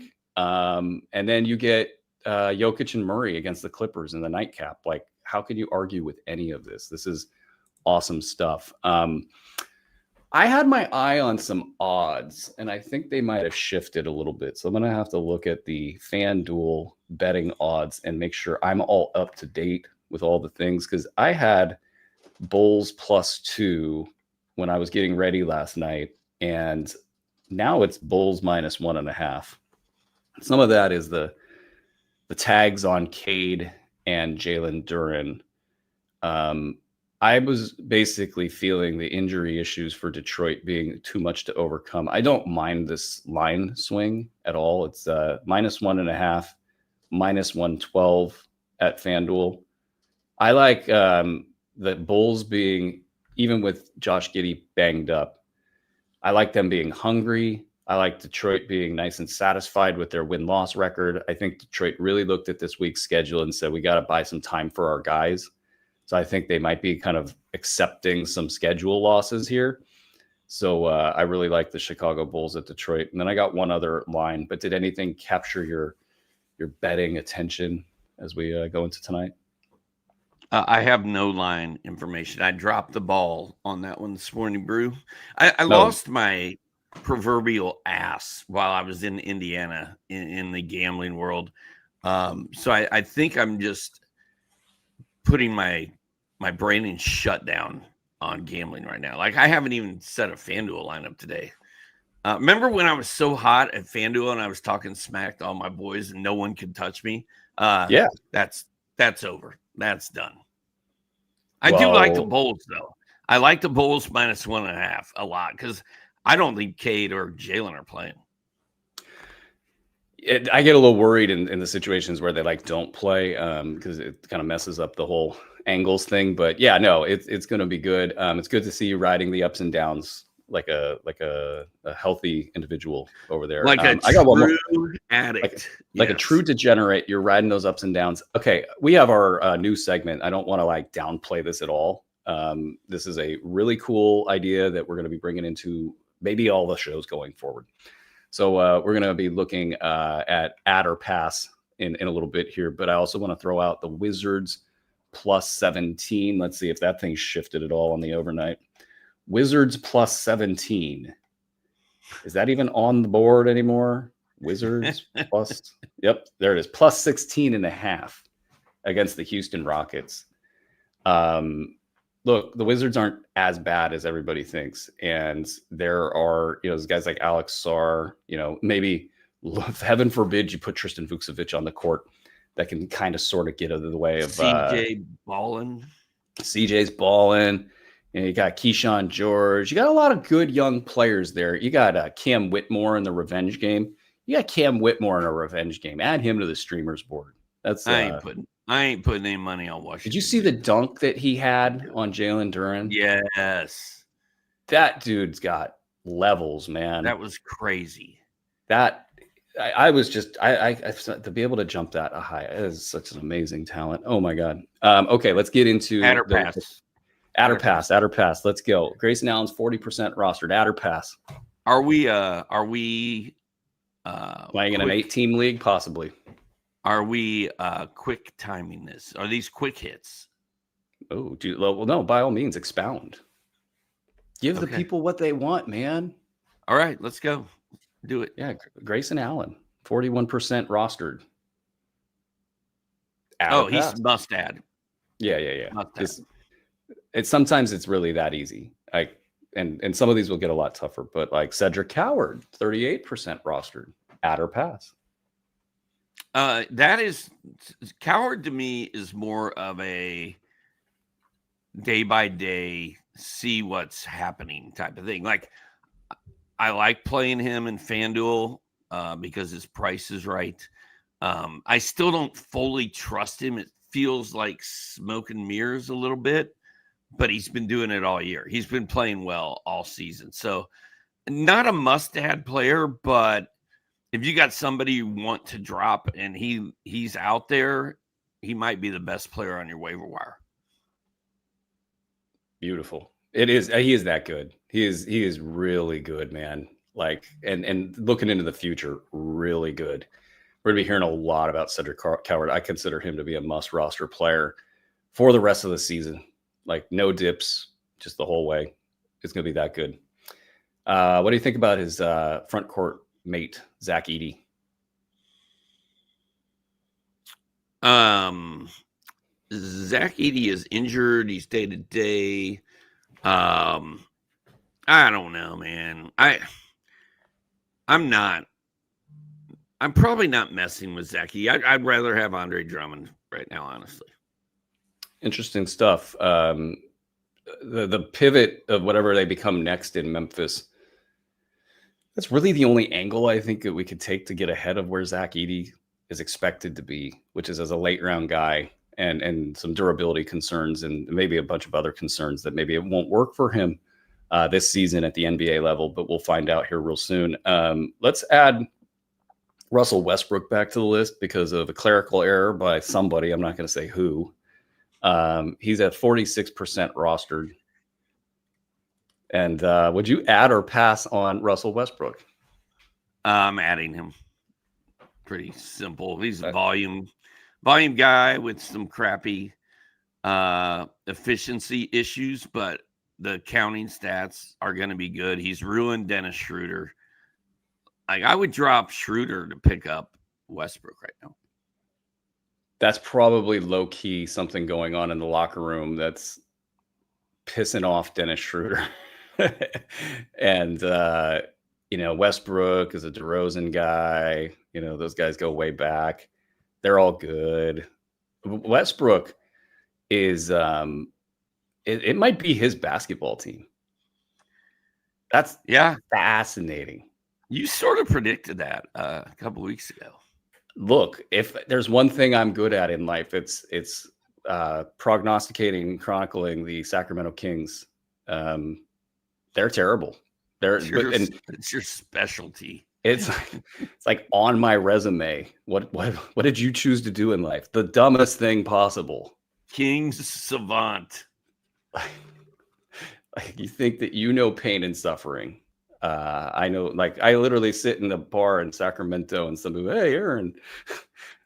And then you get Jokic and Murray against the Clippers in the nightcap. Like, how can you argue with any of this? This is awesome stuff. I had my eye on some odds, and I think they might have shifted a little bit. So I'm going to have to look at the FanDuel betting odds and make sure I'm all up to date with all the things, because I had Bulls +2 when I was getting ready last night, and now it's Bulls -1.5. Some of that is the tags on Cade and Jalen Duren. I was basically feeling the injury issues for Detroit being too much to overcome. I don't mind this line swing at all. It's -1.5, -112 at FanDuel. I like the Bulls being, even with Josh Giddey banged up, I like them being hungry. I like Detroit being nice and satisfied with their win-loss record. I think Detroit really looked at this week's schedule and said, we got to buy some time for our guys. So I think they might be kind of accepting some schedule losses here. So I really like the Chicago Bulls at Detroit. And then I got one other line, but did anything capture your betting attention as we go into tonight?
I have no line information. I dropped the ball on that one this morning, Brew. I lost my proverbial ass while I was in Indiana in the gambling world. So I think I'm just putting my brain in shutdown on gambling right now. Like, I haven't even set a FanDuel lineup today. Remember when I was so hot at FanDuel and I was talking smack to all my boys and no one could touch me?
Yeah.
That's over. That's done. I do like the Bulls, though. I like the Bulls -1.5 a lot because I don't think Cade or Jalen are playing.
I get a little worried in the situations where they don't play because it kind of messes up the whole angles thing. But yeah, no, it's going to be good. It's good to see you riding the ups and downs like a healthy individual over there.
Like a true addict.
Like a true degenerate. You're riding those ups and downs. Okay, we have our new segment. I don't want to downplay this at all. This is a really cool idea that we're going to be bringing into maybe all the shows going forward. So we're going to be looking at add or pass in a little bit here, but I also want to throw out the Wizards +17. Let's see if that thing shifted at all on the overnight. Wizards +17. Is that even on the board anymore? Wizards plus, yep, there it is. +16.5 against the Houston Rockets. Look, the Wizards aren't as bad as everybody thinks. And there are, guys like Alex Sarr, maybe heaven forbid you put Tristan Vukcevic on the court that can kind of sort of get out of the way of
CJ balling.
CJ's balling. You got Keyshawn George. You got a lot of good young players there. You got Cam Whitmore in the revenge game. You got Cam Whitmore in a revenge game. Add him to the streamers board. That's
I ain't putting any money on Washington.
Did you see the dunk that he had on Jalen Duren?
Yes.
That dude's got levels, man.
That was crazy.
I was just to be able to jump that high. It is such an amazing talent. Oh my God. Okay, let's get into
Adder pass.
Adder pass. Let's go. Grayson Allen's 40% rostered. Adder pass.
Are we
playing in an 8-team league? Possibly.
Are we quick timing this? Are these quick hits?
Oh, well, no, by all means, expound. Give the people what they want, man.
All right, let's go. Do it.
Yeah, Grayson Allen, 41% rostered.
He's must add.
Yeah. Sometimes it's really that easy. And some of these will get a lot tougher, but like Cedric Howard, 38% rostered. Add or pass.
That is, Coward to me is more of a day by day, see what's happening type of thing. Like, I like playing him in FanDuel because his price is right. I still don't fully trust him. It feels like smoke and mirrors a little bit, but he's been doing it all year. He's been playing well all season. So not a must-add player, but if you got somebody you want to drop and he's out there, he might be the best player on your waiver wire.
Beautiful. It is. He is that good. He is really good, man. Like, and looking into the future, really good. We're gonna be hearing a lot about Cedric Coward. I consider him to be a must roster player for the rest of the season. Like, no dips, just the whole way. It's gonna be that good. What do you think about his front court mate, Zach Edey?
Zach Edey is injured. He's day to day. I don't know, man. I'm probably not messing with Zach Edey. I'd rather have Andre Drummond right now, honestly.
Interesting stuff. The pivot of whatever they become next in Memphis, that's really the only angle I think that we could take to get ahead of where Zach Edey is expected to be, which is as a late round guy and some durability concerns and maybe a bunch of other concerns that maybe it won't work for him this season at the NBA level, but we'll find out here real soon. Let's add Russell Westbrook back to the list because of a clerical error by somebody. I'm not going to say who. He's at 46% rostered. And would you add or pass on Russell Westbrook?
I'm adding him. Pretty simple. He's a volume guy with some crappy efficiency issues, but the counting stats are going to be good. He's ruined Dennis Schroeder. I would drop Schroeder to pick up Westbrook right now.
That's probably low key something going on in the locker room that's pissing off Dennis Schroeder. And Westbrook is a DeRozan guy. Those guys go way back. They're all good. Westbrook is it might be his basketball team. That's fascinating.
You sort of predicted that a couple weeks ago.
Look, if there's one thing I'm good at in life, it's prognosticating, chronicling the Sacramento Kings. They're terrible.
It's your specialty.
It's like on my resume. What did you choose to do in life? The dumbest thing possible.
King's savant.
You think that pain and suffering. I know, I literally sit in a bar in Sacramento and somebody, hey, Aaron,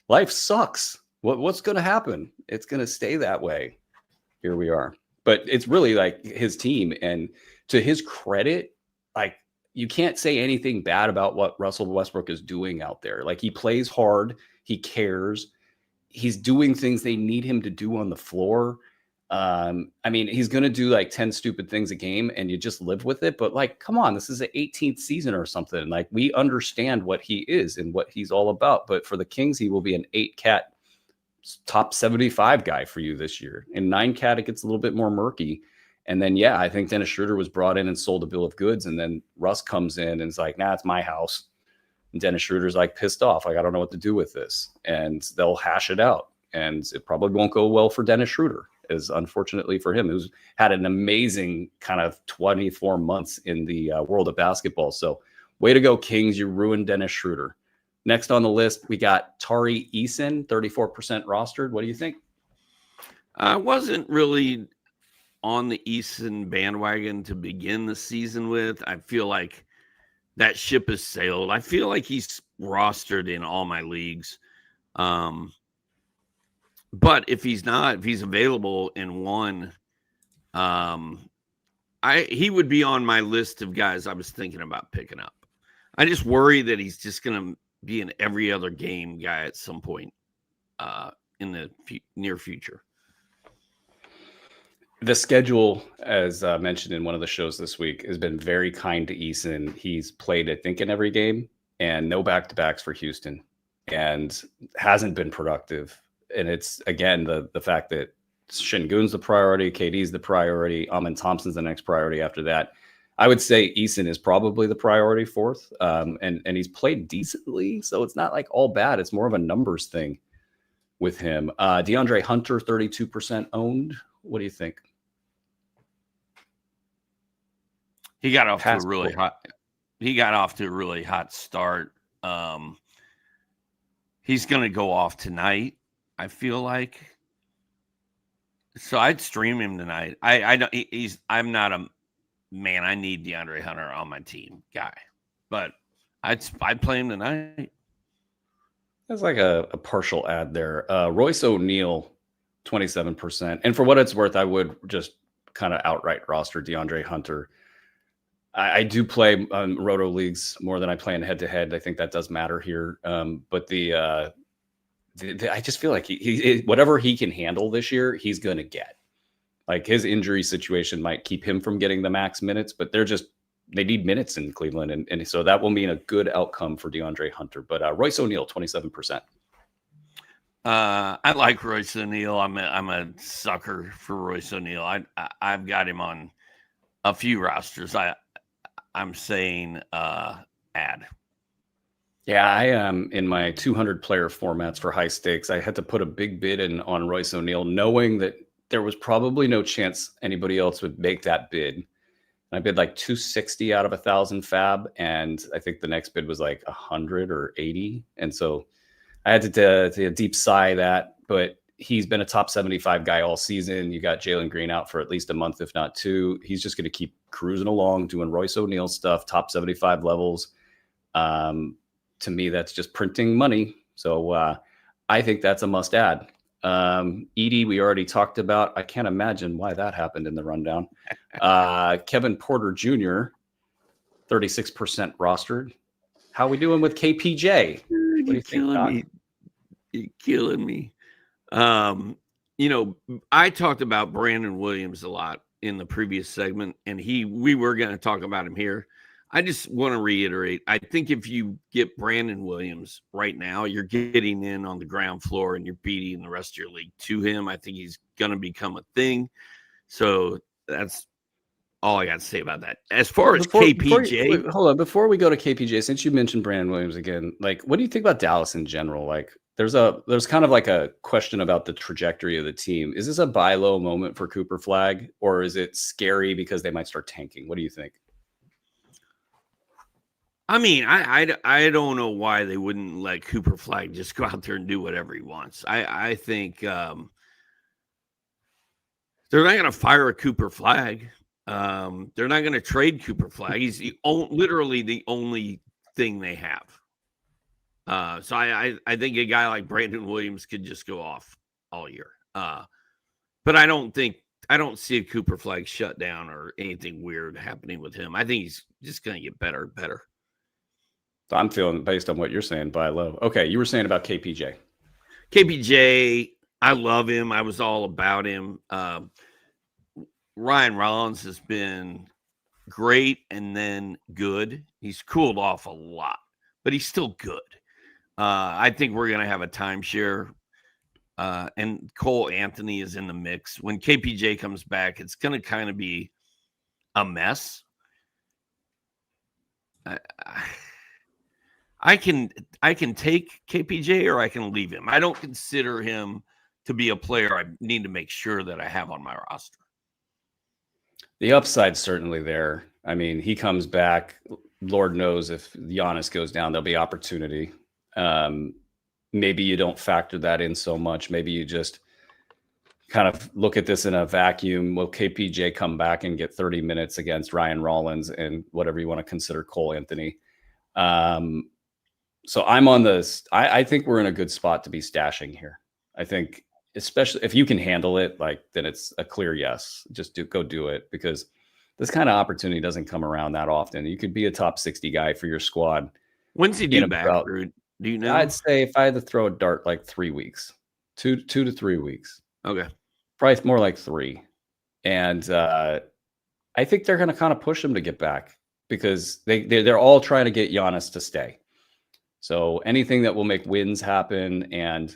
life sucks. What's going to happen? It's going to stay that way. Here we are. But it's really his team. And to his credit, you can't say anything bad about what Russell Westbrook is doing out there. He plays hard. He cares. He's doing things they need him to do on the floor. He's going to do 10 stupid things a game and you just live with it. But come on, this is the 18th season or something. We understand what he is and what he's all about. But for the Kings, he will be an 8-cat top 75 guy for you this year. In 9-cat, it gets a little bit more murky. And then, I think Dennis Schroeder was brought in and sold a bill of goods. And then Russ comes in and is like, nah, it's my house. And Dennis Schroeder's pissed off. I don't know what to do with this. And they'll hash it out. And it probably won't go well for Dennis Schroeder, as unfortunately for him, who's had an amazing kind of 24 months in the world of basketball. So way to go, Kings. You ruined Dennis Schroeder. Next on the list, we got Tari Eason, 34% rostered. What do you think?
I wasn't really on the Eason bandwagon to begin the season with. I feel like that ship has sailed. I feel like he's rostered in all my leagues. But if he's available in one, he would be on my list of guys I was thinking about picking up. I just worry that he's just going to be an every other game guy at some point in the near future.
The schedule, as mentioned in one of the shows this week, has been very kind to Eason. He's played, I think, in every game and no back-to-backs for Houston and hasn't been productive. And it's, again, the fact that Şengün's the priority, KD's the priority, Amin Thompson's the next priority after that. I would say Eason is probably the priority fourth, and he's played decently, so it's not all bad. It's more of a numbers thing with him. DeAndre Hunter, 32% owned. What do you think?
He got off to a really hot start. He's going to go off tonight, I feel like. So I'd stream him tonight. I'm not a man, I need DeAndre Hunter on my team guy, but I'd play him tonight.
That's a partial ad there. Royce O'Neal, 27%. And for what it's worth, I would just kind of outright roster DeAndre Hunter. I do play roto leagues more than I play in head-to-head. I think that does matter here. But I just feel like he whatever he can handle this year, he's going to get. His injury situation might keep him from getting the max minutes, but they need minutes in Cleveland. And so that will mean a good outcome for DeAndre Hunter. But Royce O'Neal, 27%.
I like Royce O'Neal. I'm a sucker for Royce O'Neal. I've got him on a few rosters. I'm saying add.
Yeah, I am in my 200 player formats for high stakes. I had to put a big bid in on Royce O'Neal, knowing that there was probably no chance anybody else would make that bid. I bid 260 out of 1,000 fab, and I think the next bid was 100 or 80. And so I had to take a deep sigh that, but he's been a top 75 guy all season. You got Jalen Green out for at least a month, if not two. He's just going to keep cruising along, doing Royce O'Neal stuff, top 75 levels. to me, that's just printing money. So I think that's a must add. Edie, we already talked about. I can't imagine why that happened in the rundown. Kevin Porter Jr., 36% rostered. How are we doing with KPJ? What do you think, Doc?
You're killing me. I talked about Brandon Williams a lot in the previous segment, and we were going to talk about him here. I just want to reiterate, I think if you get Brandon Williams right now, you're getting in on the ground floor and you're beating the rest of your league to him. I think he's going to become a thing. So that's all I got to say about that. As far as KPJ.
Hold on. Before we go to KPJ, since you mentioned Brandon Williams again, like, what do you think about Dallas in general? Like, there's kind of like a question about the trajectory of the team. Is this a buy low moment for Cooper Flagg, or is it scary because they might start tanking? What do you think?
I mean, I don't know why they wouldn't let Cooper Flagg just go out there and do whatever he wants. I think they're not going to fire a Cooper Flagg. They're not going to trade Cooper Flagg. He's literally the only thing they have. So I think a guy like Brandon Williams could just go off all year. But I don't see a Cooper Flagg shutdown or anything weird happening with him. I think he's just going to get better and better.
I'm feeling, based on what you're saying, buy low. Okay, you were saying about KPJ.
KPJ, I love him. I was all about him. Ryan Rollins has been great and then good. He's cooled off a lot, but he's still good. I think we're going to have a timeshare. And Cole Anthony is in the mix. When KPJ comes back, it's going to kind of be a mess. I can take KPJ or I can leave him. I don't consider him to be a player I need to make sure that I have on my roster.
The upside's certainly there. I mean, he comes back. Lord knows if Giannis goes down, there'll be opportunity. Maybe you don't factor that in so much. Maybe you just kind of look at this in a vacuum. Will KPJ come back and get 30 minutes against Ryan Rollins and whatever you want to consider Cole Anthony? So I'm on this. I think we're in a good spot to be stashing here. I think, especially if you can handle it, like, then it's a clear yes. Just go do it, because this kind of opportunity doesn't come around that often. You could be a top 60 guy for your squad.
When's he due back? Do you know?
I'd say if I had to throw a dart, like 3 weeks, 2 to 3 weeks.
Okay.
Probably more like 3. And I think they're going to kind of push him to get back, because they're all trying to get Giannis to stay. So anything that will make wins happen, and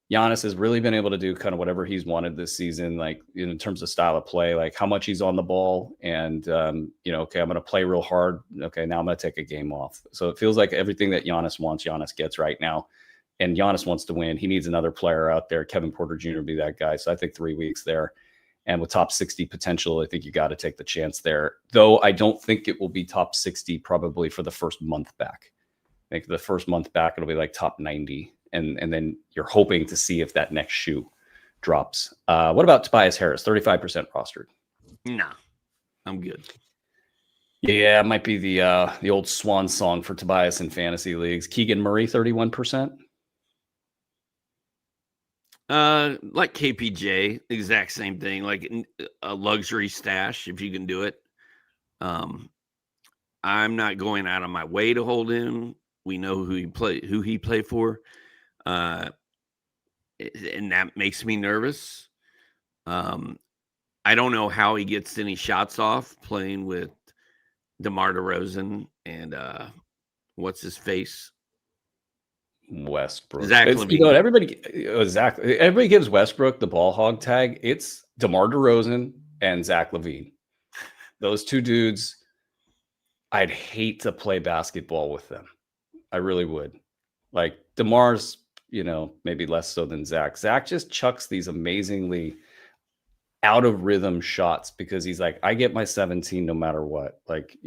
Giannis has really been able to do kind of whatever he's wanted this season, like in terms of style of play, like how much he's on the ball, and okay, I'm going to play real hard. Okay, now I'm going to take a game off. So it feels like everything that Giannis wants, Giannis gets right now, and Giannis wants to win. He needs another player out there. Kevin Porter Jr. would be that guy. So I think 3 weeks there, and with top 60 potential, I think you got to take the chance there. Though I don't think it will be top 60 probably for the first month back. I think the first month back, it'll be like top 90. And then you're hoping to see if that next shoe drops. What about Tobias Harris? 35% rostered.
Nah, I'm good.
Yeah, it might be the old swan song for Tobias in fantasy leagues. Keegan Murray, 31%.
Like KPJ, exact same thing. Like a luxury stash if you can do it. I'm not going out of my way to hold him. We know who he played for. And that makes me nervous. I don't know how he gets any shots off playing with DeMar DeRozan and what's his face?
Westbrook.
Zach LaVine.
Everybody gives Westbrook the ball hog tag. It's DeMar DeRozan and Zach LaVine. Those two dudes, I'd hate to play basketball with them. I really would. Like, DeMar's, maybe less so than Zach. Zach just chucks these amazingly out of rhythm shots because he's like, I get my 17 no matter what. Like,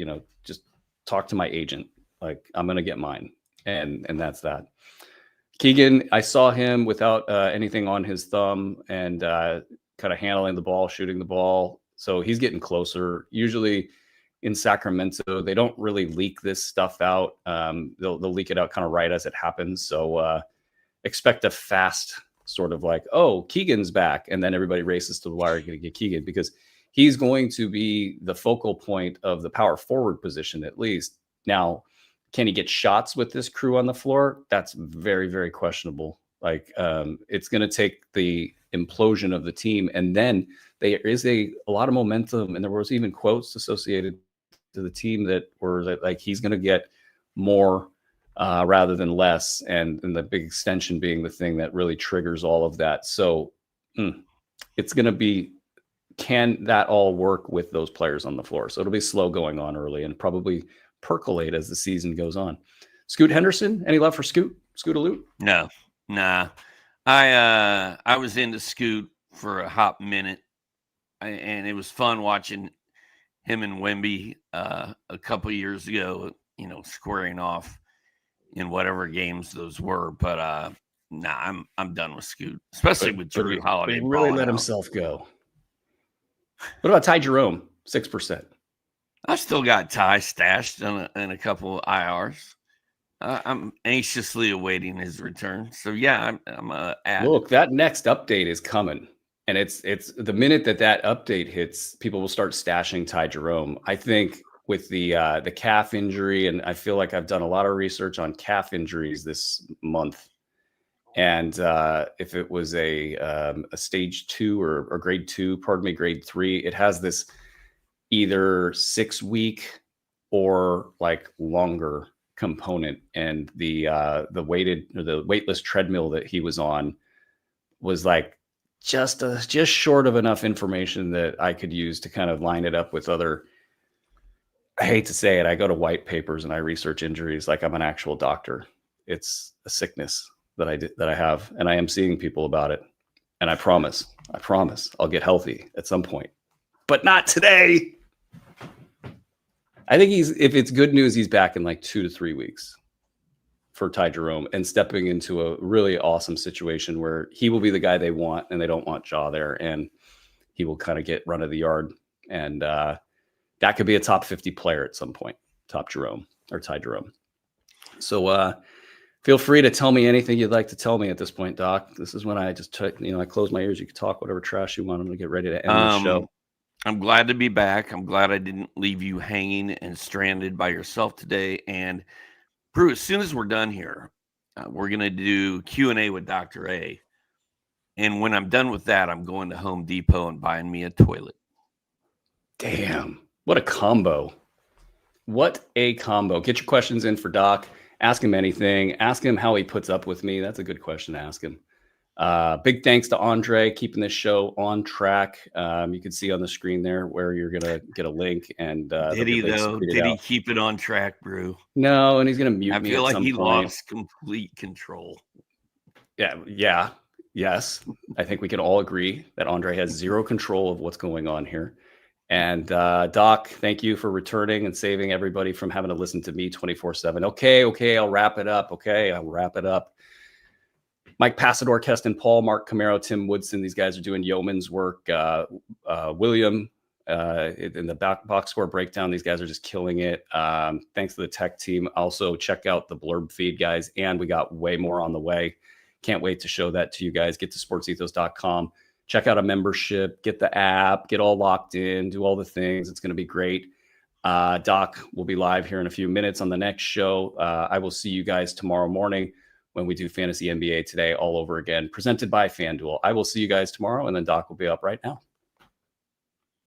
just talk to my agent. Like, I'm going to get mine. And that's that. Keegan, I saw him without anything on his thumb and kind of handling the ball, shooting the ball. So he's getting closer. Usually in Sacramento. They don't really leak this stuff out. They'll leak it out kind of right as it happens. So expect a fast sort of like, oh, Keegan's back. And then everybody races to the wire to get Keegan, because he's going to be the focal point of the power forward position, at least. Now, can he get shots with this crew on the floor? That's very, very questionable. Like, it's going to take the implosion of the team. And then there is a lot of momentum. And there was even quotes associated to the team that were that, like, he's going to get more rather than less. And the big extension being the thing that really triggers all of that. So it's going to be, can that all work with those players on the floor? So it'll be slow going on early and probably percolate as the season goes on. Scoot Henderson, any love for Scoot? Scoot-a-loot?
No, nah. I was into Scoot for a hot minute, and it was fun watching him and Wemby a couple years ago, squaring off in whatever games those were. But I'm done with Scoot, especially with Drew Holiday.
He really let himself go. What about Ty Jerome? 6%.
I've still got Ty stashed in a couple of IRs. I'm anxiously awaiting his return. So yeah, I'm
Look, that next update is coming, and it's the minute that update hits, people will start stashing Ty Jerome. I think with the calf injury, and I feel like I've done a lot of research on calf injuries this month. And if it was a stage 2 or grade 2, grade 3, it has this either 6-week or like longer component. And the weightless treadmill that he was on was like just short of enough information that I could use to kind of line it up with other. I hate to say it, I go to white papers and I research injuries like I'm an actual doctor. It's a sickness that I have, and I am seeing people about it. And I promise I'll get healthy at some point, but not today. I think if it's good news, he's back in like 2 to 3 weeks for Ty Jerome, and stepping into a really awesome situation where he will be the guy they want, and they don't want Ja there, and he will kind of get run of the yard. And that could be a top 50 player at some point, Ty Jerome. So feel free to tell me anything you'd like to tell me at this point, Doc. This is when I just took, I close my ears. You can talk whatever trash you want. I'm going to get ready to end the show.
I'm glad to be back. I'm glad I didn't leave you hanging and stranded by yourself today. And Brew, as soon as we're done here, we're going to do Q&A with Dr. A. And when I'm done with that, I'm going to Home Depot and buying me a toilet.
Damn. What a combo. Get your questions in for Doc. Ask him anything. Ask him how he puts up with me. That's a good question to ask him. Big thanks to Andre keeping this show on track. You can see on the screen there where you're going to get a link. And
did he, though? Did he keep it on track, Brew?
No, and he's going to mute me.
I feel like he lost complete control.
Yeah. Yes. I think we can all agree that Andre has zero control of what's going on here. And Doc, thank you for returning and saving everybody from having to listen to me 24/7. Okay, I'll wrap it up. Mike Passador, Keston Paul, Mark Camaro, Tim Woodson, these guys are doing yeoman's work. William in the box score breakdown, these guys are just killing it. Thanks to the tech team. Also, check out the blurb feed, guys, and we got way more on the way. Can't wait to show that to you guys. Get to sportsethos.com. Check out a membership, get the app, get all locked in, do all the things. It's going to be great. Doc will be live here in a few minutes on the next show. I will see you guys tomorrow morning when we do Fantasy NBA Today all over again, presented by FanDuel. I will see you guys tomorrow, and then Doc will be up right now.